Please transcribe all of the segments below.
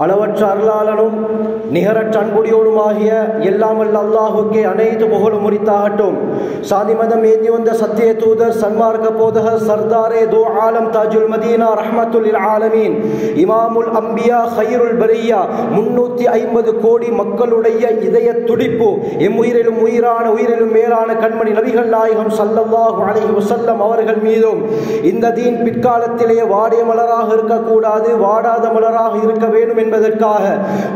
அளவற்ற அருளாளனும் நிகரற்ற அன்புடையோனுமாகிய எல்லாம் வல்ல அல்லாஹுக்கே அனைத்து புகழும் உரித்தாகட்டும். சாதி மதம் ஏந்தி வந்த சத்திய தூதர் சன்மார்க்க போதகர் சர்தாரே தோ ஆலம் தாஜுல் மதீனா ரஹ்மத்துல் லில் ஆலமீன் இமாமுல் அம்பியா ஹைருல் பரியா 350 கோடி மக்களுடைய இதய துடிப்பு எம் உயிரிலும் உயிரான உயிரிலும் மேலான கண்மணி நபிகள் நாயகம் ஸல்லல்லாஹு அலைஹி வஸல்லம் அவர்கள் மீதும் இந்த தீன் பிற்காலத்திலே வாடிய மலராக இருக்கக்கூடாது, வாடாத மலராக இருக்க வேண்டும் என்பதற்காக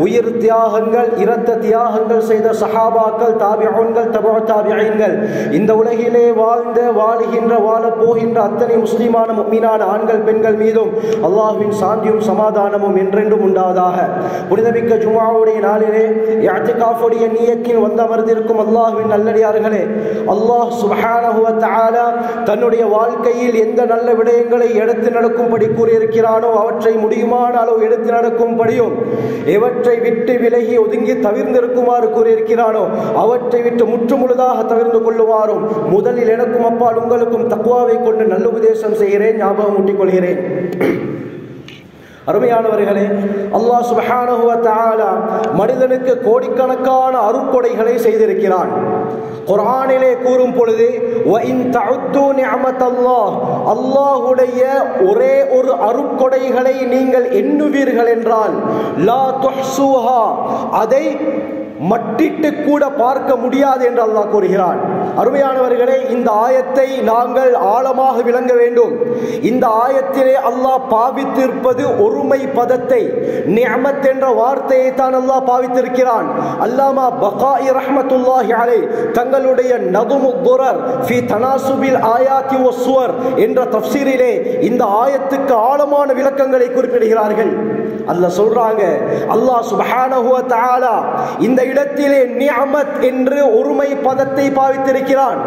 உயிர் தியாகங்கள் இரத்த தியாகங்கள் செய்த சஹாபாக்கள் தாபிஊன்கள் தபஉ தாபிஈன்கள் இந்த உலகிலே வாழ்ந்த வாழுகின்ற வாழப் போகின்ற அத்தனை முஸ்லிமான முஃமினான ஆண்கள் பெண்கள் மீதும் அல்லாஹ்வின் சாந்தியும் சமாதானமும் என்றென்றும் உண்டாவதாக. புனிதமிக்க ஜும்ஆவுடைய நாளிலே இஅ்திகாஃபுடைய நியத்தில் வந்து அமர்ந்திருக்கும் அல்லாஹ்வின் நல்லடியார்களே, அல்லாஹ் சுப்ஹானஹு வ தஆலா தன்னுடைய வாழ்க்கையில் எந்த நல்ல விடயங்களை எடுத்து நடக்கும்படி கூறியிருக்கிறானோ அவற்றை முடியுமான அளவு எடுத்து நடக்கும்படி எவற்றை விட்டு விலகி ஒதுங்கி தவிர்ந்திருக்குமாறு கூறியிருக்கிறானோ அவற்றை விட்டு முற்றுமுழுதாக தவிர்ந்து கொள்ளுமாறும் முதலில் எனக்கும் அப்பால் உங்களுக்கும் தக்வாவை கொண்டு நல்ல உபதேசம் செய்கிறேன், ஞாபகம் ஊட்டிக் கொள்கிறேன். அருமையானவர்களே, அல்லாஹ் சுப்ஹானஹு வ தஆலா மனிதனுக்கு கோடிக்கணக்கான அருட்கொடைகளை செய்திருக்கிறான். குர்ஆனிலே கூறும் பொழுது வ இன் தஅத்து நிஅமத்தல்லாஹ், அல்லாஹ்வுடைய ஒரே ஒரு அருட்கொடைகளை நீங்கள் எண்ணுவீர்கள் என்றால் லா துஹ்ஸூஹா, அதை மட்டிட்டு கூட பார்க்க முடியாது என்று அல்லாஹ் கூறுகிறான். அருமையானவர்களே, இந்த ஆயத்தை நாங்கள் ஆழமாக விளங்க வேண்டும். இந்த ஆயத்திலே அல்லாஹ் பாவித்திருப்பது ஒருமை பதத்தை, நிஅமத் என்ற வார்த்தையை தான் அல்லாஹ் பாவித்திருக்கிறான். அல்லாமா பகாஇ ரஹ்மத்துல்லாஹி அலைஹி தங்களுடைய நதுமுத் துரர் ஃபீ தனாசுபில் ஆயாத்தி வஸ்ஸுவர் என்ற தஃப்சீரிலே இந்த ஆயத்துக்கு ஆழமான விளக்கங்களை குறிப்பிடுகிறார்கள். அல்லாஹ் சொல்றாங்க, அல்லாஹ் சுப்ஹானஹு வ தஆலா இந்த இடத்திலே நிஅமத் என்று ஒருமை பதத்தை பாவித்திருக்கிறான்.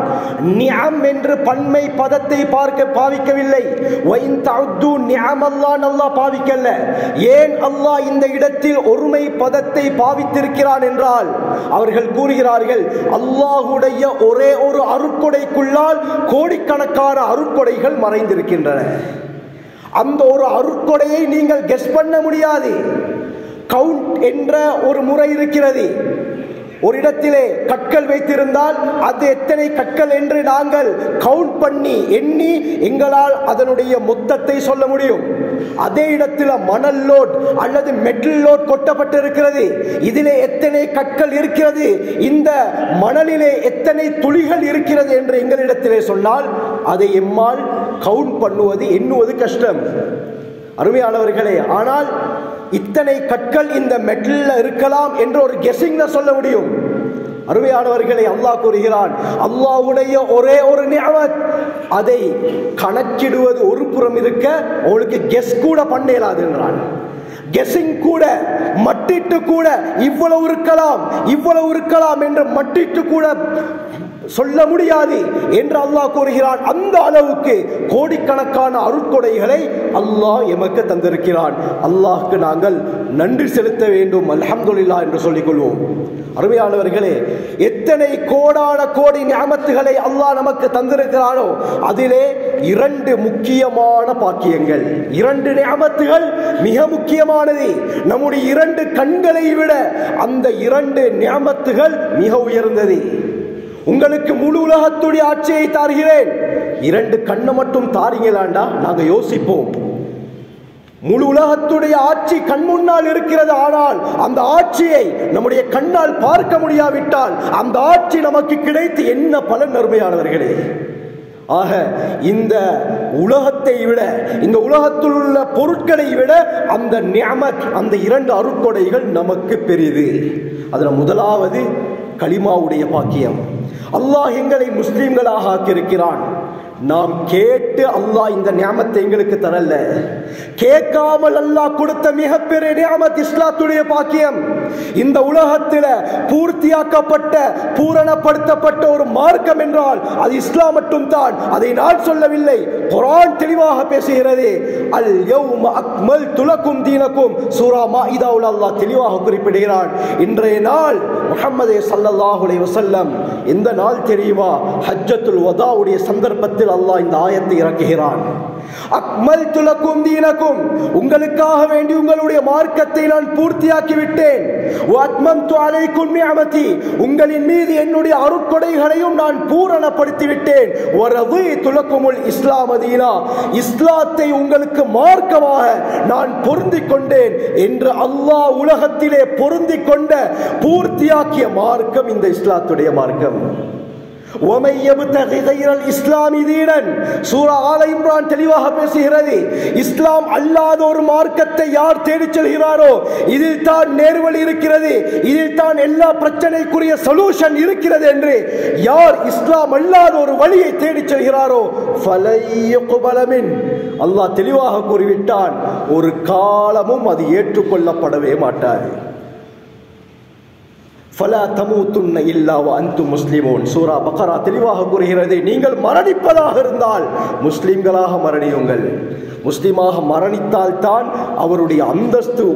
நிஅம் என்று பன்மை பதத்தை பாவிக்கவில்லை. வ இன் தஅது நிஅமல்லாஹ் அல்லாஹ் பாவிக்கல்ல. ஏன் அல்லாஹ் இந்த இடத்தில் ஒருமை பதத்தை பாவித்திருக்கிறான் என்றால் அவர்கள் கூறுகிறார்கள், அல்லாஹ்வுடைய ஒரே ஒரு அருட்கொடைக்குள்ளால் கோடிக்கணக்கான அருட்கொடைகள் மறைந்திருக்கின்றன. அந்த ஒரு அருட்கொடையை நீங்கள் கெஸ் பண்ண முடியாது. கவுண்ட் என்ற ஒரு முறை இருக்கிறது. ஒரு இடத்திலே கற்கள் வைத்திருந்தால் அது எத்தனை கற்கள் என்று நாங்கள் கவுண்ட் பண்ணி எண்ணி எங்களால் அதனுடைய மொத்தத்தை சொல்ல முடியும். அதே இடத்தில் மணல் லோட் அல்லது மெட்டல் லோட் கொட்டப்பட்டிருக்கிறது. இதிலே எத்தனை கற்கள் இருக்கிறது, இந்த மணலிலே எத்தனை துளிகள் இருக்கிறது என்று எங்களிடத்திலே சொன்னால் அதை எம்மால் கவுண்ட் பண்ணுவது எண்ணுவது கஷ்டம். அருமையானவர்களே, ஆனால் இத்தனை கற்கள் இந்த மெட்டல்ல இருக்கலாம் என்று ஒரு கெஸிங்ல சொல்ல முடியும். அருமையானவர்களை, அல்லாஹ் கூறுகிறான், அல்லாஹ்வுடைய ஒரே ஒரு நிஅமத், அதை கணக்கிடுவது ஒரு புறம் இருக்க உங்களுக்கு கெஸ் கூட பண்ண இயலாது என்றான். கெஸிங் கூட, மட்டிட்டு கூட இவ்வளவு இருக்கலாம் என்று மட்டிட்டு கூட சொல்ல முடியாது என்று அல்லாஹ் கூறுகிறான். அந்த அளவுக்கு கோடிக்கணக்கான அருட்கொடைகளை அல்லாஹ் எமக்கு தந்திருக்கிறான். அல்லாஹ்க்கு நாங்கள் நன்றி செலுத்த வேண்டும், அல்ஹம்துலில்லாஹ் என்று சொல்லிக் கொள்வோம். அருமையானவர்களே, எத்தனை கோடான கோடி நிஅமத்துகளை அல்லாஹ் நமக்கு தந்திருக்கிறானோ அதிலே 2 முக்கியமான பாக்கியங்கள், 2 நிஅமத்துகள் மிக முக்கியமானது. நம்முடைய 2 கண்களை விட அந்த 2 நிஅமத்துகள் மிக உயர்ந்தது. உங்களுக்கு முழு உலகத்துடைய ஆட்சியை தாருகிறேன், 2 கண்ணை மட்டும் தாரீங்களாண்டா நாங்க யோசிப்போம். முழு உலகத்துடைய ஆட்சி கண் முன்னால் இருக்கிறது. ஆனால் அந்த ஆட்சியை நம்முடைய கண்ணால் பார்க்க முடியாவிட்டால் அந்த ஆட்சி நமக்கு கிடைத்து என்ன பலன்? அருமையானவர்களே, ஆக இந்த உலகத்தை விட, இந்த உலகத்தில் உள்ள பொருட்களை விட அந்த நிஅமத், அந்த 2 அருட்கொடைகள் நமக்கு பெரிது. அதுல முதலாவது கலிமாவுடைய பாக்கியம். அல்லாஹ் எங்களை முஸ்லிம்களாக ஆக்கியிருக்கிறான். நாம் கேட்டு அல்லாஹ் இந்த நியாமத்தை எங்களுக்கு தரல, கேட்காமல் அல்லாஹ் கொடுத்த மிகப்பெரிய நியாமத் இஸ்லாத்துடைய பாக்கியம். இந்த உலகத்தில் பூர்த்தியாக்கப்பட்ட, பூரணப்படுத்தப்பட்ட ஒரு மார்க்கம் என்றால் அது இஸ்லாம் மட்டும் தான். அதை நான் சொல்லவில்லை, குர்ஆன் தெளிவாக பேசுகிறது. அல் யௌம அக்மல்து லக்கும் தீனக்கும், சூரா மாஇதாவுல் அல்லாஹ் தெளிவாக குறிப்பிடுகிறான். இன்றைய நாள் முஹம்மதே ஸல்லல்லாஹு அலைஹி வஸல்லம் எந்த நாள் தெரியுமா? ஹஜ்ஜத்துல் வதாவுடைய சந்தர்ப்பத்தில் உள்ளத்தில் அல்லாஹ் இந்த ஆயத்தை இறக்குகிறான். அக்மல்து லக்கும் தீனக்கும், உங்களுக்காக வேண்டி உங்களுடைய மார்க்கத்தை நான் பூர்த்தியாக்கி விட்டேன். வஅத்மம்து அலைக்கும் நிஅமதி, உங்களின் மீது என்னுடைய அருட்கொடைகளையும் நான் பூரணப்படுத்தி விட்டேன். வரதீது லக்குமுல் இஸ்லாம தீனா, இஸ்லாத்தை உங்களுக்கு மார்க்கமாக நான் பொருந்திக் கொண்டேன் என்று அல்லாஹ் உலகத்திலே பொருந்திக் கொண்ட பூர்த்தியாக்கிய மார்க்கம் இந்த இஸ்லாத்துடைய மார்க்கம். وَمَن يَبْتَغِ غَيْرَ الْإِسْلَامِ دِينًا, சூரா ஆல இம்ரான் தெளிவாக பேசுகிறது. இஸ்லாம் அல்லாத ஒரு மார்க்கத்தை யார் தேடிச் செல்கிறாரோ, இதில் தான் நேர்வழி இருக்கிறது, இதில் தான் எல்லா பிரச்சனைக்குரிய சொல்யூஷன் இருக்கிறது என்று யார் இஸ்லாம் அல்லாத ஒரு வழியை தேடிச் செல்கிறாரோ ஃபலன் யுக்பல மின், அல்லாஹ் தெளிவாக கூறிவிட்டான், ஒரு காலமும் அது ஏற்றுக்கொள்ளப்படவே மாட்டாது. ஃபலா தமூதுன்ன இல்லா வஅன்தும் முஸ்லிமூன், சூரா பக்ரா தெளிவாக கூறுகிறது, நீங்கள் மரணிப்பதாக இருந்தால் முஸ்லிம்களாக மரணியுங்கள். முஸ்லிமாக மரணித்தால் தான் அவருடைய அந்தஸ்து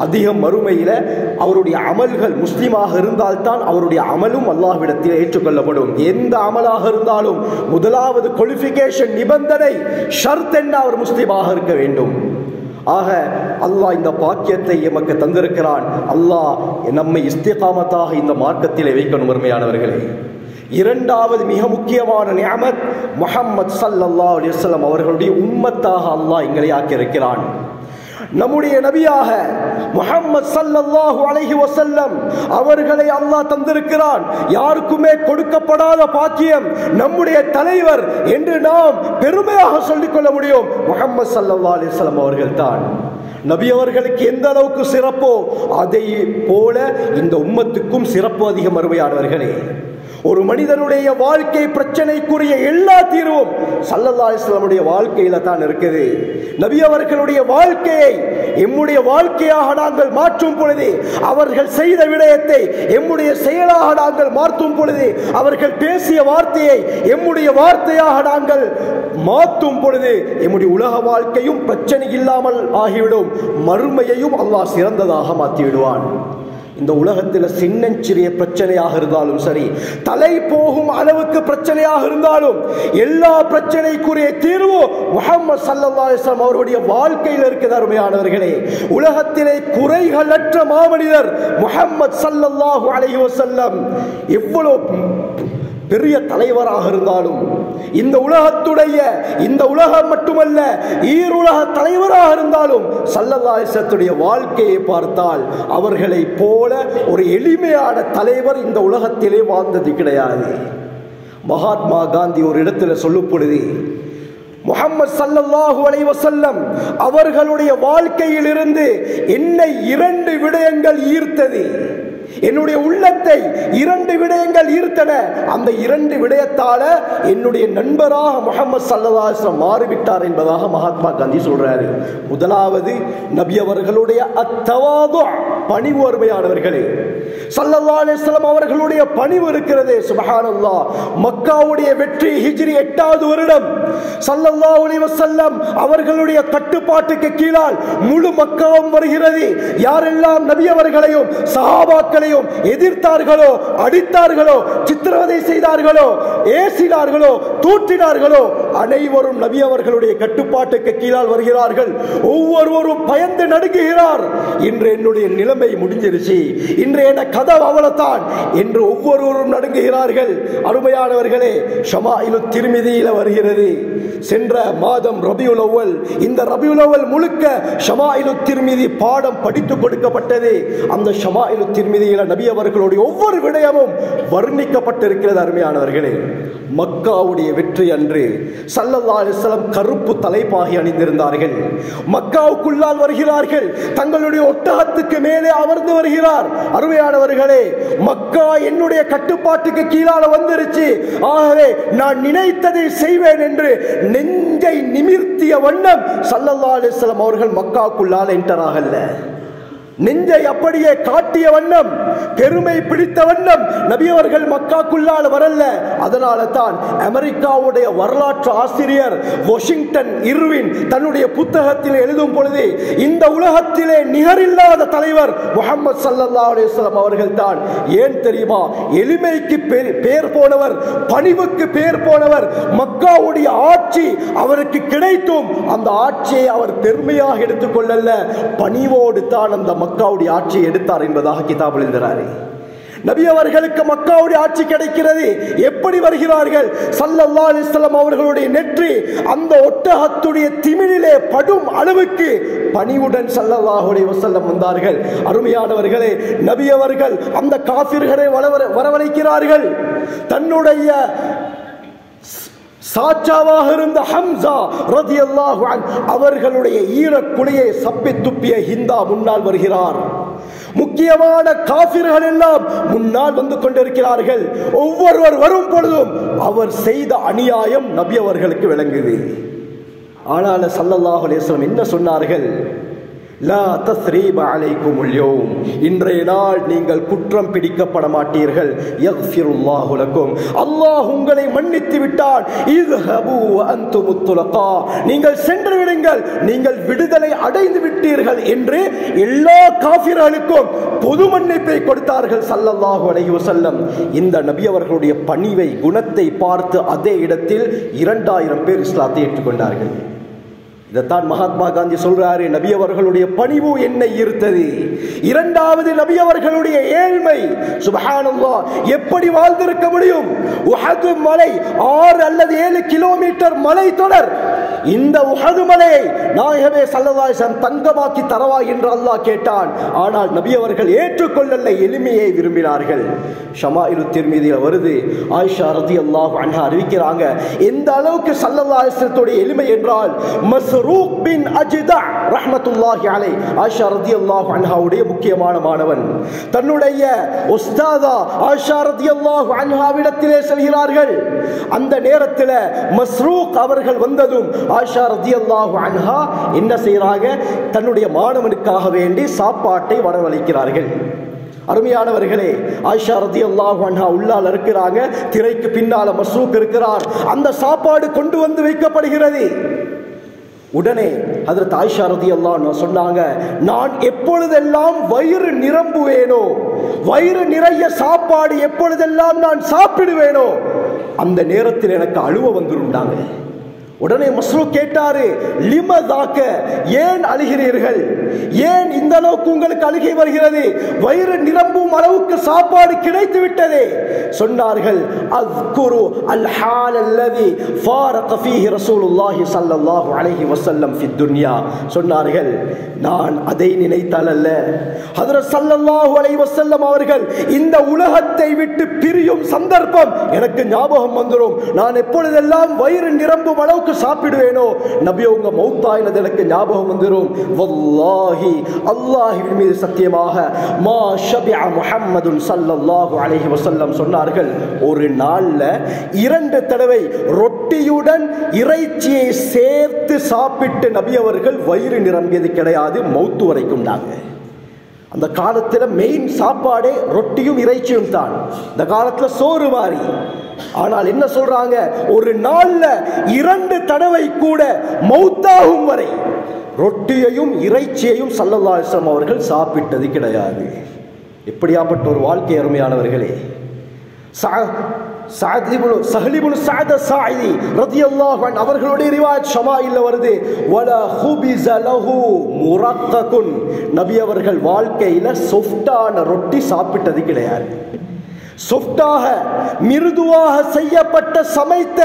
அதிகம் மறுமையில், அவருடைய அமல்கள் முஸ்லிமாக இருந்தால் தான் அவருடைய அமலும் அல்லாஹ்விடத்தில் ஏற்றுக்கொள்ளப்படும். எந்த அமலாக இருந்தாலும் முதலாவது குவாலிஃபிகேஷன், நிபந்தனை, ஷர்த் என்ன, அவர் முஸ்லிமாக இருக்க வேண்டும். ஆக அல்லாஹ் இந்த பாக்கியத்தை எமக்கு தந்திருக்கிறான். அல்லாஹ் நம்மை இஸ்திகாமத்தாக இந்த மார்க்கத்திலே வைக்கணும். உண்மையானவர்களே, இரண்டாவது மிக முக்கியமான நிஅமத் முஹம்மது ஸல்லல்லாஹு அலைஹி வஸல்லம் அவர்களுடைய உம்மத்தாக அல்லாஹ் எங்களை ஆக்கியிருக்கிறான். நம்முடைய நபியாக முஹம்மது ஸல்லல்லாஹு அலைஹி வஸல்லம் அவர்களை அல்லாஹ் தந்திருக்கிறான். யாருக்குமே கொடுக்கப்படாத பாக்கியம். நம்முடைய தலைவர் என்று நாம் பெருமையாக சொல்லிக் கொள்ள முடியும் முஹம்மது ஸல்லல்லாஹு அலைஹி வஸல்லம் அவர்கள் தான். நபி அவர்களுக்கு எந்த அளவுக்கு சிறப்போ அதை போல இந்த உம்மத்துக்கும் சிறப்பு அதிகம். அருமையானவர்களே, ஒரு மனிதனுடைய வாழ்க்கை பிரச்சனைக்குரிய எல்லா தீர்வும் ஸல்லல்லாஹு அலைஹி வஸல்லமுடைய வாழ்க்கையில தான் இருக்குது. நபி அவர்களுடைய வாழ்க்கையை எம்முடைய வாழ்க்கையாக நாங்கள் மாற்றும் பொழுது, அவர்கள் செய்த விடயத்தை எம்முடைய செயலாக நாங்கள் மாற்றும் பொழுது, அவர்கள் பேசிய வார்த்தையை எம்முடைய வார்த்தையாக நாங்கள் மாற்றும் பொழுது, எம்முடைய உலக வாழ்க்கையும் பிரச்சனை இல்லாமல் ஆகிவிடும். மறுமையையும் அல்லாஹ் சிறந்ததாக மாற்றி விடுவான். இந்த உலகத்தில் சின்னஞ்சிறிய பிரச்சனையாக இருந்தாலும் சரி, தலை போகும் அளவுக்கு பிரச்சனையாக இருந்தாலும், எல்லா பிரச்சனைக்குரிய தீர்வு முஹம்மது ஸல்லல்லாஹு அலைஹி வஸல்லம் அவருடைய வாழ்க்கையில் இருக்கிற அருமையானவர்களே. உலகத்திலே குறைகளற்ற மாமனிதர் முஹம்மது ஸல்லல்லாஹு அலைஹி வஸல்லம். எவ்வளவு பெரிய தலைவராக இருந்தாலும், இந்த உலகத்துடைய, இந்த உலகம் மட்டுமல்ல ஈருலக தலைவராக இருந்தாலும் ஸல்லல்லாஹு அலைஹி வஸல்லத்துடைய வாழ்க்கையை பார்த்தால் அவர்களை போல ஒரு எளிமையான தலைவர் இந்த உலகத்திலே வாழ்ந்தது கிடையாது. மகாத்மா காந்தி ஒரு இடத்துல சொல்லும் பொழுது, முஹம்மது ஸல்லல்லாஹு அலைஹி வஸல்லம் அவர்களுடைய வாழ்க்கையில் இருந்து என்னை 2 விடயங்கள் ஈர்த்தது, என்னுடைய உள்ளத்தை 2 விடயங்கள் ஈர்த்தன. அந்த 2 விடயத்தால என்னுடைய நண்பராக முஹம்மது ஸல்லல்லாஹு அலைஹி வஸல்லம் மாறிவிட்டார் என்பதாக மகாத்மா காந்தி சொல்றாரு. முதலாவது நபி அவர்களுடைய அத்தவாது, பணிவு. அருமையானவர்களே, ஸல்லல்லாஹு அலைஹி வஸல்லம் அவர்களுடைய பணிவு இருக்கிறதே, சுப்ஹானல்லாஹ். மக்காவுடைய வெற்றி ஹிஜ்ரி 8வது வருடம். ஸல்லல்லாஹு அலைஹி வஸல்லம் அவர்களுடைய கட்டுப்பாட்டுக்கு கீழால் முழு மக்காவும் வருகிறது. யாரெல்லாம் நபி அவர்களையும் சஹாபாக்களையும் எதிர்த்தார்களோ, அடித்தார்களோ, சித்திரவதை செய்தார்களோ, ஏசினார்களோ, தூற்றினார்களோ, அனைவரும் நபி அவர்களுடைய கட்டுப்பாட்டுக்கு கீழால் வருகிறார்கள். ஒவ்வொருவரும் பயந்து நடுங்குகிறார். இன்று என்னுடைய நிலைமை முடிஞ்சிருச்சு, இன்று என்ன கதவு அவ்வளவுதான் என்று ஒவ்வொருவரும் நடுங்குகிறார்கள். அருமையானவர்களே, ஷமாயிலு திர்மிதியில வருகிறது. சென்ற மாதம் ரபியுல் அவ்வல், இந்த ரபியுல் அவ்வல் முழுக்க ஷமாயிலு திர்மிதி பாடம் படித்துக் கொடுக்கப்பட்டது. அந்த ஷமாயிலு திர்மிதியில நபி அவர்களுடைய ஒவ்வொரு விடயமும் வர்ணிக்கப்பட்டிருக்கிறது. அருமையானவர்களே, மக்காவுடைய வெற்றி அன்று ஸல்லல்லாஹு அலைஹி வஸல்லம் கருப்பு தலைப்பாகை அணிந்திருந்தார்கள். மக்காவுக்குள்ளால் வருகிறார்கள். தங்களுடைய ஒட்டகத்துக்கு மேலே அமர்ந்து வருகிறார். அருமையானவர்களே, மக்கா என்னுடைய கட்டுப்பாட்டுக்கு கீழால வந்துருச்சு, ஆகவே நான் நினைத்ததை செய்வேன் என்று நெஞ்சை நிமிர்த்திய வண்ணம் ஸல்லல்லாஹு அலைஹி வஸல்லம் அவர்கள் மக்காவுக்குள்ளால் என்டர் ஆகல. நெஞ்சை அப்படியே காட்டிய வண்ணம், பெருமை பிடித்த வண்ணம் நபி அவர்கள் மக்காக்குள்ளால் வரல. அதனால தான் அமெரிக்காவுடைய வரலாற்று ஆசிரியர் வாஷிங்டன் இர்வின் தன்னுடைய புத்தகத்தில் எழுதும் பொழுது, இந்த உலகத்திலே நிகரில்லாத தலைவர் முஹம்மது ஸல்லல்லாஹு அலைஹி வஸல்லம் அவர்கள் தான். ஏன் தெரியுமா? எளிமைக்கு பேர் போனவர், பணிவுக்கு பேர் போனவர். மக்காவுடைய ஆட்சி அவருக்கு கிடைத்தும் அந்த ஆட்சியை அவர் பெருமையாக எடுத்துக்கொள்ளல, பணிவோடு தான் அந்த மக்காவுடைய ஆட்சியை எடுத்தார் என்பதாக கிதாபில் எழுதுகிறார். நபி அவர்களுக்கு மக்காவுடைய ஆட்சி கிடைக்கிறது. எப்படி வருகிறார்கள்? ஸல்லல்லாஹு அலைஹி வஸல்லம் அவர்களுடைய நெற்றி அந்த ஒட்டகத்துடைய திமிழிலே படும் அளவுக்கு பணிவுடன் ஸல்லல்லாஹு அலைஹி வஸல்லம் வந்தார்கள். அருமையானவர்களே, நபி அவர்கள் அந்த காஃபிர்களை வரவழைக்கிறார்கள். தன்னுடைய சாச்சாவாக இருந்த ஹம்சா ரலியல்லாஹு அன்ஹு அவர்களுடைய ஈரக்குடியை சப்பி துப்பிய ஹிந்தா முன்னால் வருகிறார். முக்கியமான காஃபிர்கள் எல்லாம் முன்னால் வந்து கொண்டிருக்கிறார்கள். ஒவ்வொருவர் வரும் பொழுதும் அவர் செய்த அநியாயம் நபி அவர்களுக்கு விளங்குது. ஆனால் ஸல்லல்லாஹு அலைஹி வஸல்லம் என்ன சொன்னார்கள்? லா தஸ்ரீப அலைக்குமுல் யௌம், இன்றைய நாள் நீங்கள் குற்றம் பிடிக்கப்பட மாட்டீர்கள். யக்ஃபிருல்லாஹு லக்கும், அல்லாஹ் உங்களை மன்னித்து விட்டான். இத்ஹபு அன்துமுத் துலகா, நீங்கள் சென்று விடுங்கள், நீங்கள் விடுதலை அடைந்து விட்டீர்கள் என்று எல்லா காஃபிர்களுக்கும் பொது மன்னிப்பை கொடுத்தார்கள் ஸல்லல்லாஹு அலைஹி வஸல்லம். இந்த நபி அவர்களுடைய பணிவை, குணத்தை பார்த்து அதே இடத்தில் 2000 பேர் இஸ்லாத்தை ஏற்றுக்கொண்டார்கள். இதைத்தான் மகாத்மா காந்தி சொல்றாரு, நபி அவர்களுடைய பணிவு என்னை ஈர்த்தது. இரண்டாவது, நபி அவர்களுடைய ஏழ்மை. சுப்ஹானல்லாஹ், எப்படி வாழ்ந்திருக்க முடியும்? உஹது மலை 6 அல்லது 7 கிலோமீட்டர் மலை தொடர். இந்த உஹது மலையை நாயகமே ஸல்லல்லாஹு அலைஹி வஸல்லம் தங்கமாக்கி தரவா என்று அல்லாஹ் கேட்டான். ஆனால் நபி அவர்கள் ஏற்றுக்கொள்ளலை, எளிமையை விரும்பினார்கள். ஷமாயிலு திர்மிதியில் வருது, ஆயிஷா ரலியல்லாஹு அன்ஹா அறிவிக்கிறாங்க, எந்த அளவுக்கு ஸல்லல்லாஹு அலைஹி வஸல்லத்துடைய எளிமை என்றால், மஸ்ரூக் பின் அஜ்தா ரஹ்மத்துல்லாஹி அலைஹி, ஆயிஷா ரலியல்லாஹு அன்ஹாவுடைய முக்கியமான மாணவன், தன்னுடைய உஸ்தாதா ஆயிஷா ரலியல்லாஹு அன்ஹாவிடத்திலே செல்கிறார்கள். அந்த நேரத்தில் மஸ்ரூக் அவர்கள் வந்ததும் ஆயிஷா ரலியல்லாஹு அன்ஹா என்ன செய்றாங்க? தன்னுடைய மாணவனுக்காக வேண்டி சாப்பாட்டை வரவழைக்கிறார்கள். அருமையானவர்களே, ஆயிஷா ரலியல்லாஹு அன்ஹா உள்ளால் இருக்கிறாங்க, திரைக்கு பின்னால மஸ்ரூக் இருக்கிறார். அந்த சாப்பாடு கொண்டு வந்து வைக்கப்படுகிறது. உடனே ஹஜ்ரத் ஆயிஷா ரலியல்லாஹு அன்ஹா சொன்னாங்க, நான் எப்பொழுதெல்லாம் வயிறு நிரம்புவேனோ, வயிறு நிறைய சாப்பாடு எப்பொழுதெல்லாம் நான் சாப்பிடுவேனோ, அந்த நேரத்தில் எனக்கு அழுவ வந்துருந்தாங்க. உடனே மஸ்ரூக் கேட்டாரு, லிமதாக்க, ஏன் அழுகிறீர்கள்? ஏன் இந்த அளவுக்கு உங்களுக்கு அழுகை வருகிறது? வயிறு நிரம்பும் அளவுக்கு சாப்பாடு கிடைத்து விட்டதே. சொன்னார்கள், அஸ்குரு அல் ஹால் அல்லதி ஃபாரக ஃபீஹி ரசூலுல்லாஹி ஸல்லல்லாஹு அலைஹி வஸல்லம் ஃபி துன்யா. சொன்னார்கள், நான் அதை நினைத்தால் அல்ல, ஹஜ்ரத் ஸல்லல்லாஹு அலைஹி வஸல்லம் அவர்கள் இந்த உலகத்தை விட்டு பிரியும் சந்தர்ப்பம் எனக்கு ஞாபகம் வந்துரும். நான் எப்பொழுதெல்லாம் வயிறு நிரம்பும் அளவுக்கு சாப்பிடுவேனோ, நபி உங்க மௌத்தாயினது எனக்கு ஞாபகம் வந்துரும். வல்லாஹி, அல்லாஹ்வின் மீது சத்தியமாக, மா ஷபிஅ முஹம்மதுன் ஸல்லல்லாஹு அலைஹி வஸல்லம் சொன்னார்கள், ஒரு நாள்ல 2 தடவை ரொட்டியுடன் இறைச்சியை சேர்த்து சாப்பிட்டு நபி அவர்கள் வயிறு நிரம்பியது கிடையாது, மௌத்து வரைக்கும். அந்த காலத்துல மெயின் சாப்பாடே ரொட்டியும் இறைச்சியும் தான். இந்த காலத்துல சோறு மாறி. ஆனால் என்ன சொல்றாங்க? ஒரு நாள்ல 2 தடவை கூட மௌத்தாகும் வரை ரொட்டியையும் இறைச்சியையும் ஸல்லல்லாஹு அலைஹி வஸல்லம் அவர்கள் சாப்பிட்டது கிடையாது. எப்படியாப்பட்ட ஒரு வாழ்க்கை அருமையானவர்களே. சஹல் இப்னு சஅத் ஸாயிதி ரலியல்லாஹு அன்ஹு அவர்களுடைய ரிவாயத் ஷமாயில்ல வருது, வலா ஹுபிஸ லஹு முரக்ககுன், நபி அவர்கள் வாழ்க்கையில சாஃப்டான ரொட்டி சாப்பிட்டது கிடையாது. சொஃப்டாக மிருதுவாக செய்யப்பட்ட சமைத்த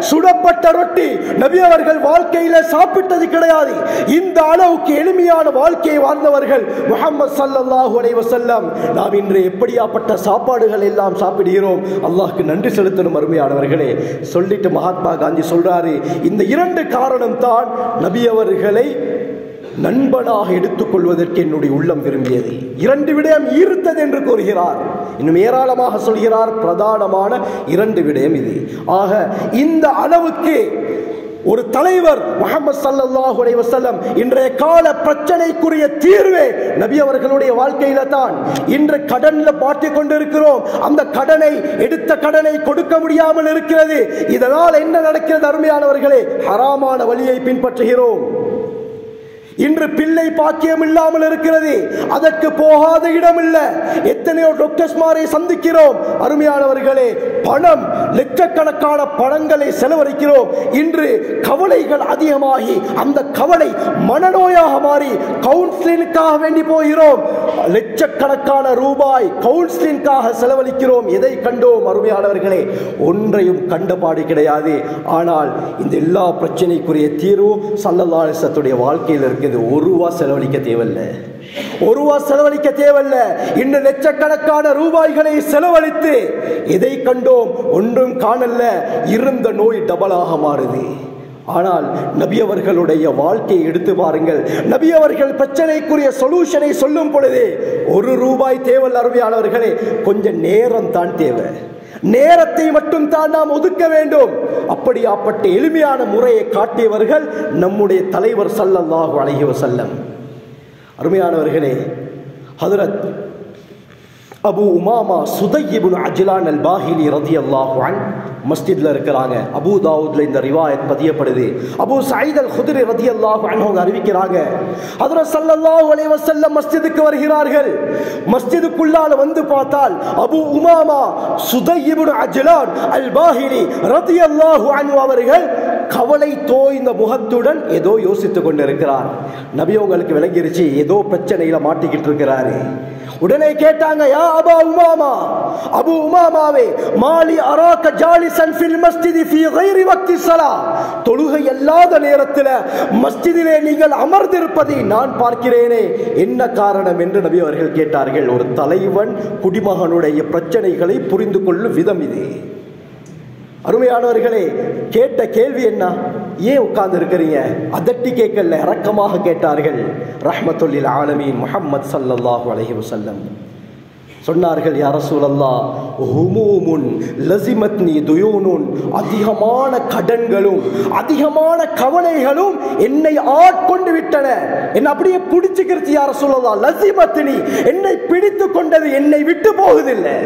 சுடப்பட்ட ரொட்டி நபி அவர்கள் வாழ்க்கையில சாப்பிட்டது கிடையாது. இந்த அளவுக்கு எளிமையான வாழ்க்கையை வாழ்ந்தவர்கள் முஹம்மது ஸல்லல்லாஹு அலைஹி வஸல்லம். நாம் இன்று எப்படியாப்பட்ட சாப்பாடுகள் எல்லாம் சாப்பிடுகிறோம், அல்லாஹ்க்கு நன்றி செலுத்தணும் அருமையானவர்களே. சொல்லிட்டு மகாத்மா காந்தி சொல்றாரு, இந்த 2 காரணம் தான் நபி அவர்களை நண்பனாக எடுத்துக்கொள்வதற்கு என்னுடைய உள்ளம் விரும்பியது. 2 விடயம் ஈர்த்தது என்று கூறுகிறார். இன்னும் ஏராளமாக சொல்கிறார். பிரதானமான 2 விடயம் இது. ஆக இந்த அளவுக்கு ஒரு தலைவர் முஹம்மது ஸல்லல்லாஹு அலைஹி வஸல்லம் இன்றைய கால பிரச்சனைக்குரிய தீர்வே நபி அவர்களுடைய வாழ்க்கையில தான். இன்று கடன்ல மாட்டிக் கொண்டிருக்கிறோம். அந்த கடனை எடுத்த கடனை கொடுக்க முடியாமல் இருக்கிறது. இதனால் என்ன நடக்கிறது அருமையானவர்களே? ஹராமான வழியை பின்பற்றுகிறோம். இன்று பிள்ளை பாக்கியம் இல்லாமல் இருக்கிறது. அதற்கு போகாத இடம் இல்லை. எத்தனையோ டாக்டர்ஸ்மாரை சந்திக்கிறோம். அருமையானவர்களே, பணம் லட்சக்கணக்கான பணங்களை செலவழிக்கிறோம். இன்று கவலைகள் அதிகமாகி அந்த கவலை மனநோயாக மாறி கவுன்சிலிங்காக வேண்டி போகிறோம். லட்சக்கணக்கான ரூபாய் கவுன்சிலிங்காக செலவழிக்கிறோம். எதை கண்டோம் அருமையானவர்களே? ஒன்றையும் கண்டபாடு கிடையாது. ஆனால் இந்த எல்லா பிரச்சனைக்குரிய தீர்வு ஸல்லல்லாஹு அலைஹி வஸல்லம் வாழ்க்கையில் இருக்கு. ஒரு ரூபா செலவழிக்க தேவையில்லை. ஒரு ரூபா செலவழிக்க தேவையில்லை. இன்னும் லட்சக்கணக்கான ரூபாய்களை செலவழித்து எதை கண்டோம்? ஒன்றும் காணல. இருந்த நோய் டபுளாக மாறுது. ஆனால் நபி அவர்களுடைய வாழ்க்கையை எடுத்து பாருங்கள். நபி அவர்கள் பிரச்சனைக்குரிய சொல்யூஷனை சொல்லும் பொழுது ஒரு ரூபாய் தேவையில்லை அருமையானவர்களே. கொஞ்சம் நேரம் தான் தேவை. நேரத்தை மட்டும் தான் நாம் ஒதுக்க வேண்டும். அப்படியாப்பட்ட எளிமையான முறையை காட்டியவர்கள் நம்முடைய தலைவர் ஸல்லல்லாஹு அலைஹி வஸல்லம். அருமையானவர்களே, ஹஜ்ரத் அபு உமாமா சுதை இப்னு அஜ்லான் அல் பாஹிலி ரலியல்லாஹு அன்ஹு மஸ்ஜித்ல இருக்கிறாங்க. அபூ தாவூத்ல இந்த ரிவாயத் பதியப்படுது. அபூ சயீத் அல் குத்ரி ரலியல்லாஹு அன்ஹு அறிவிக்கிறாங்க, ஹஜ்ரத் ஸல்லல்லாஹு அலைஹி வஸல்லம் மஸ்ஜிதுக்கு வருகிறார்கள். மஸ்ஜிதுக்குள்ளால வந்து பார்த்தால் அபு உமாமா சுதை இப்னு அஜ்லான் அல் பாஹிலி ரலியல்லாஹு அன்ஹு அவர்கள் கவலை தோய்ந்த முகத்துடன் ஏதோ யோசித்துக் கொண்டிருக்கிறார். நபி அவங்களுக்கு விளங்கிருச்சு, ஏதோ பிரச்சனையில மாட்டிக்கிட்டு இருக்கிறாரு. உடனே கேட்டாங்க, யா அபா உமாமா, அபு உமாமாவே, மாலி அராக ஜாலிசன் ஃபில் மஸ்ஜிதி ஃபீ கைரி வக்தி ஸலா, தொழுகை அல்லாத நேரத்தில் மஸ்ஜிதிலே நீங்கள் அமர்ந்திருப்பதை நான் பார்க்கிறேனே, என்ன காரணம் என்று நபி அவர்கள் கேட்டார்கள். ஒரு தலைவன் குடிமகனுடைய பிரச்சனைகளை புரிந்து கொள்ளும் விதம் இது. அருமையானவர்களே, கேட்ட கேள்வி என்ன? ஏன் உட்கார்ந்து இருக்கிறீங்க? அதட்டி கேட்கல, இரக்கமாக கேட்டார்கள். ரஹ்மத்துல்லில் ஆலமீன் முஹம்மது ஸல்லல்லாஹு அலைஹி வஸல்லம் சொன்னார்கள், யா ரசூலல்லாஹ், ஹுமூமுன் லஸிமத்னி துயூனுன், அதிகமான கடன்களும் அதிகமான கவலைகளும் என்னை ஆட்கொண்டு விட்டன. என்ன அப்படியே பிடிச்சுக்கிறது யா ரசூலல்லாஹ். லஸிமத்னி, என்னை பிடித்து கொண்டது, என்னை விட்டு போகுதில்லை.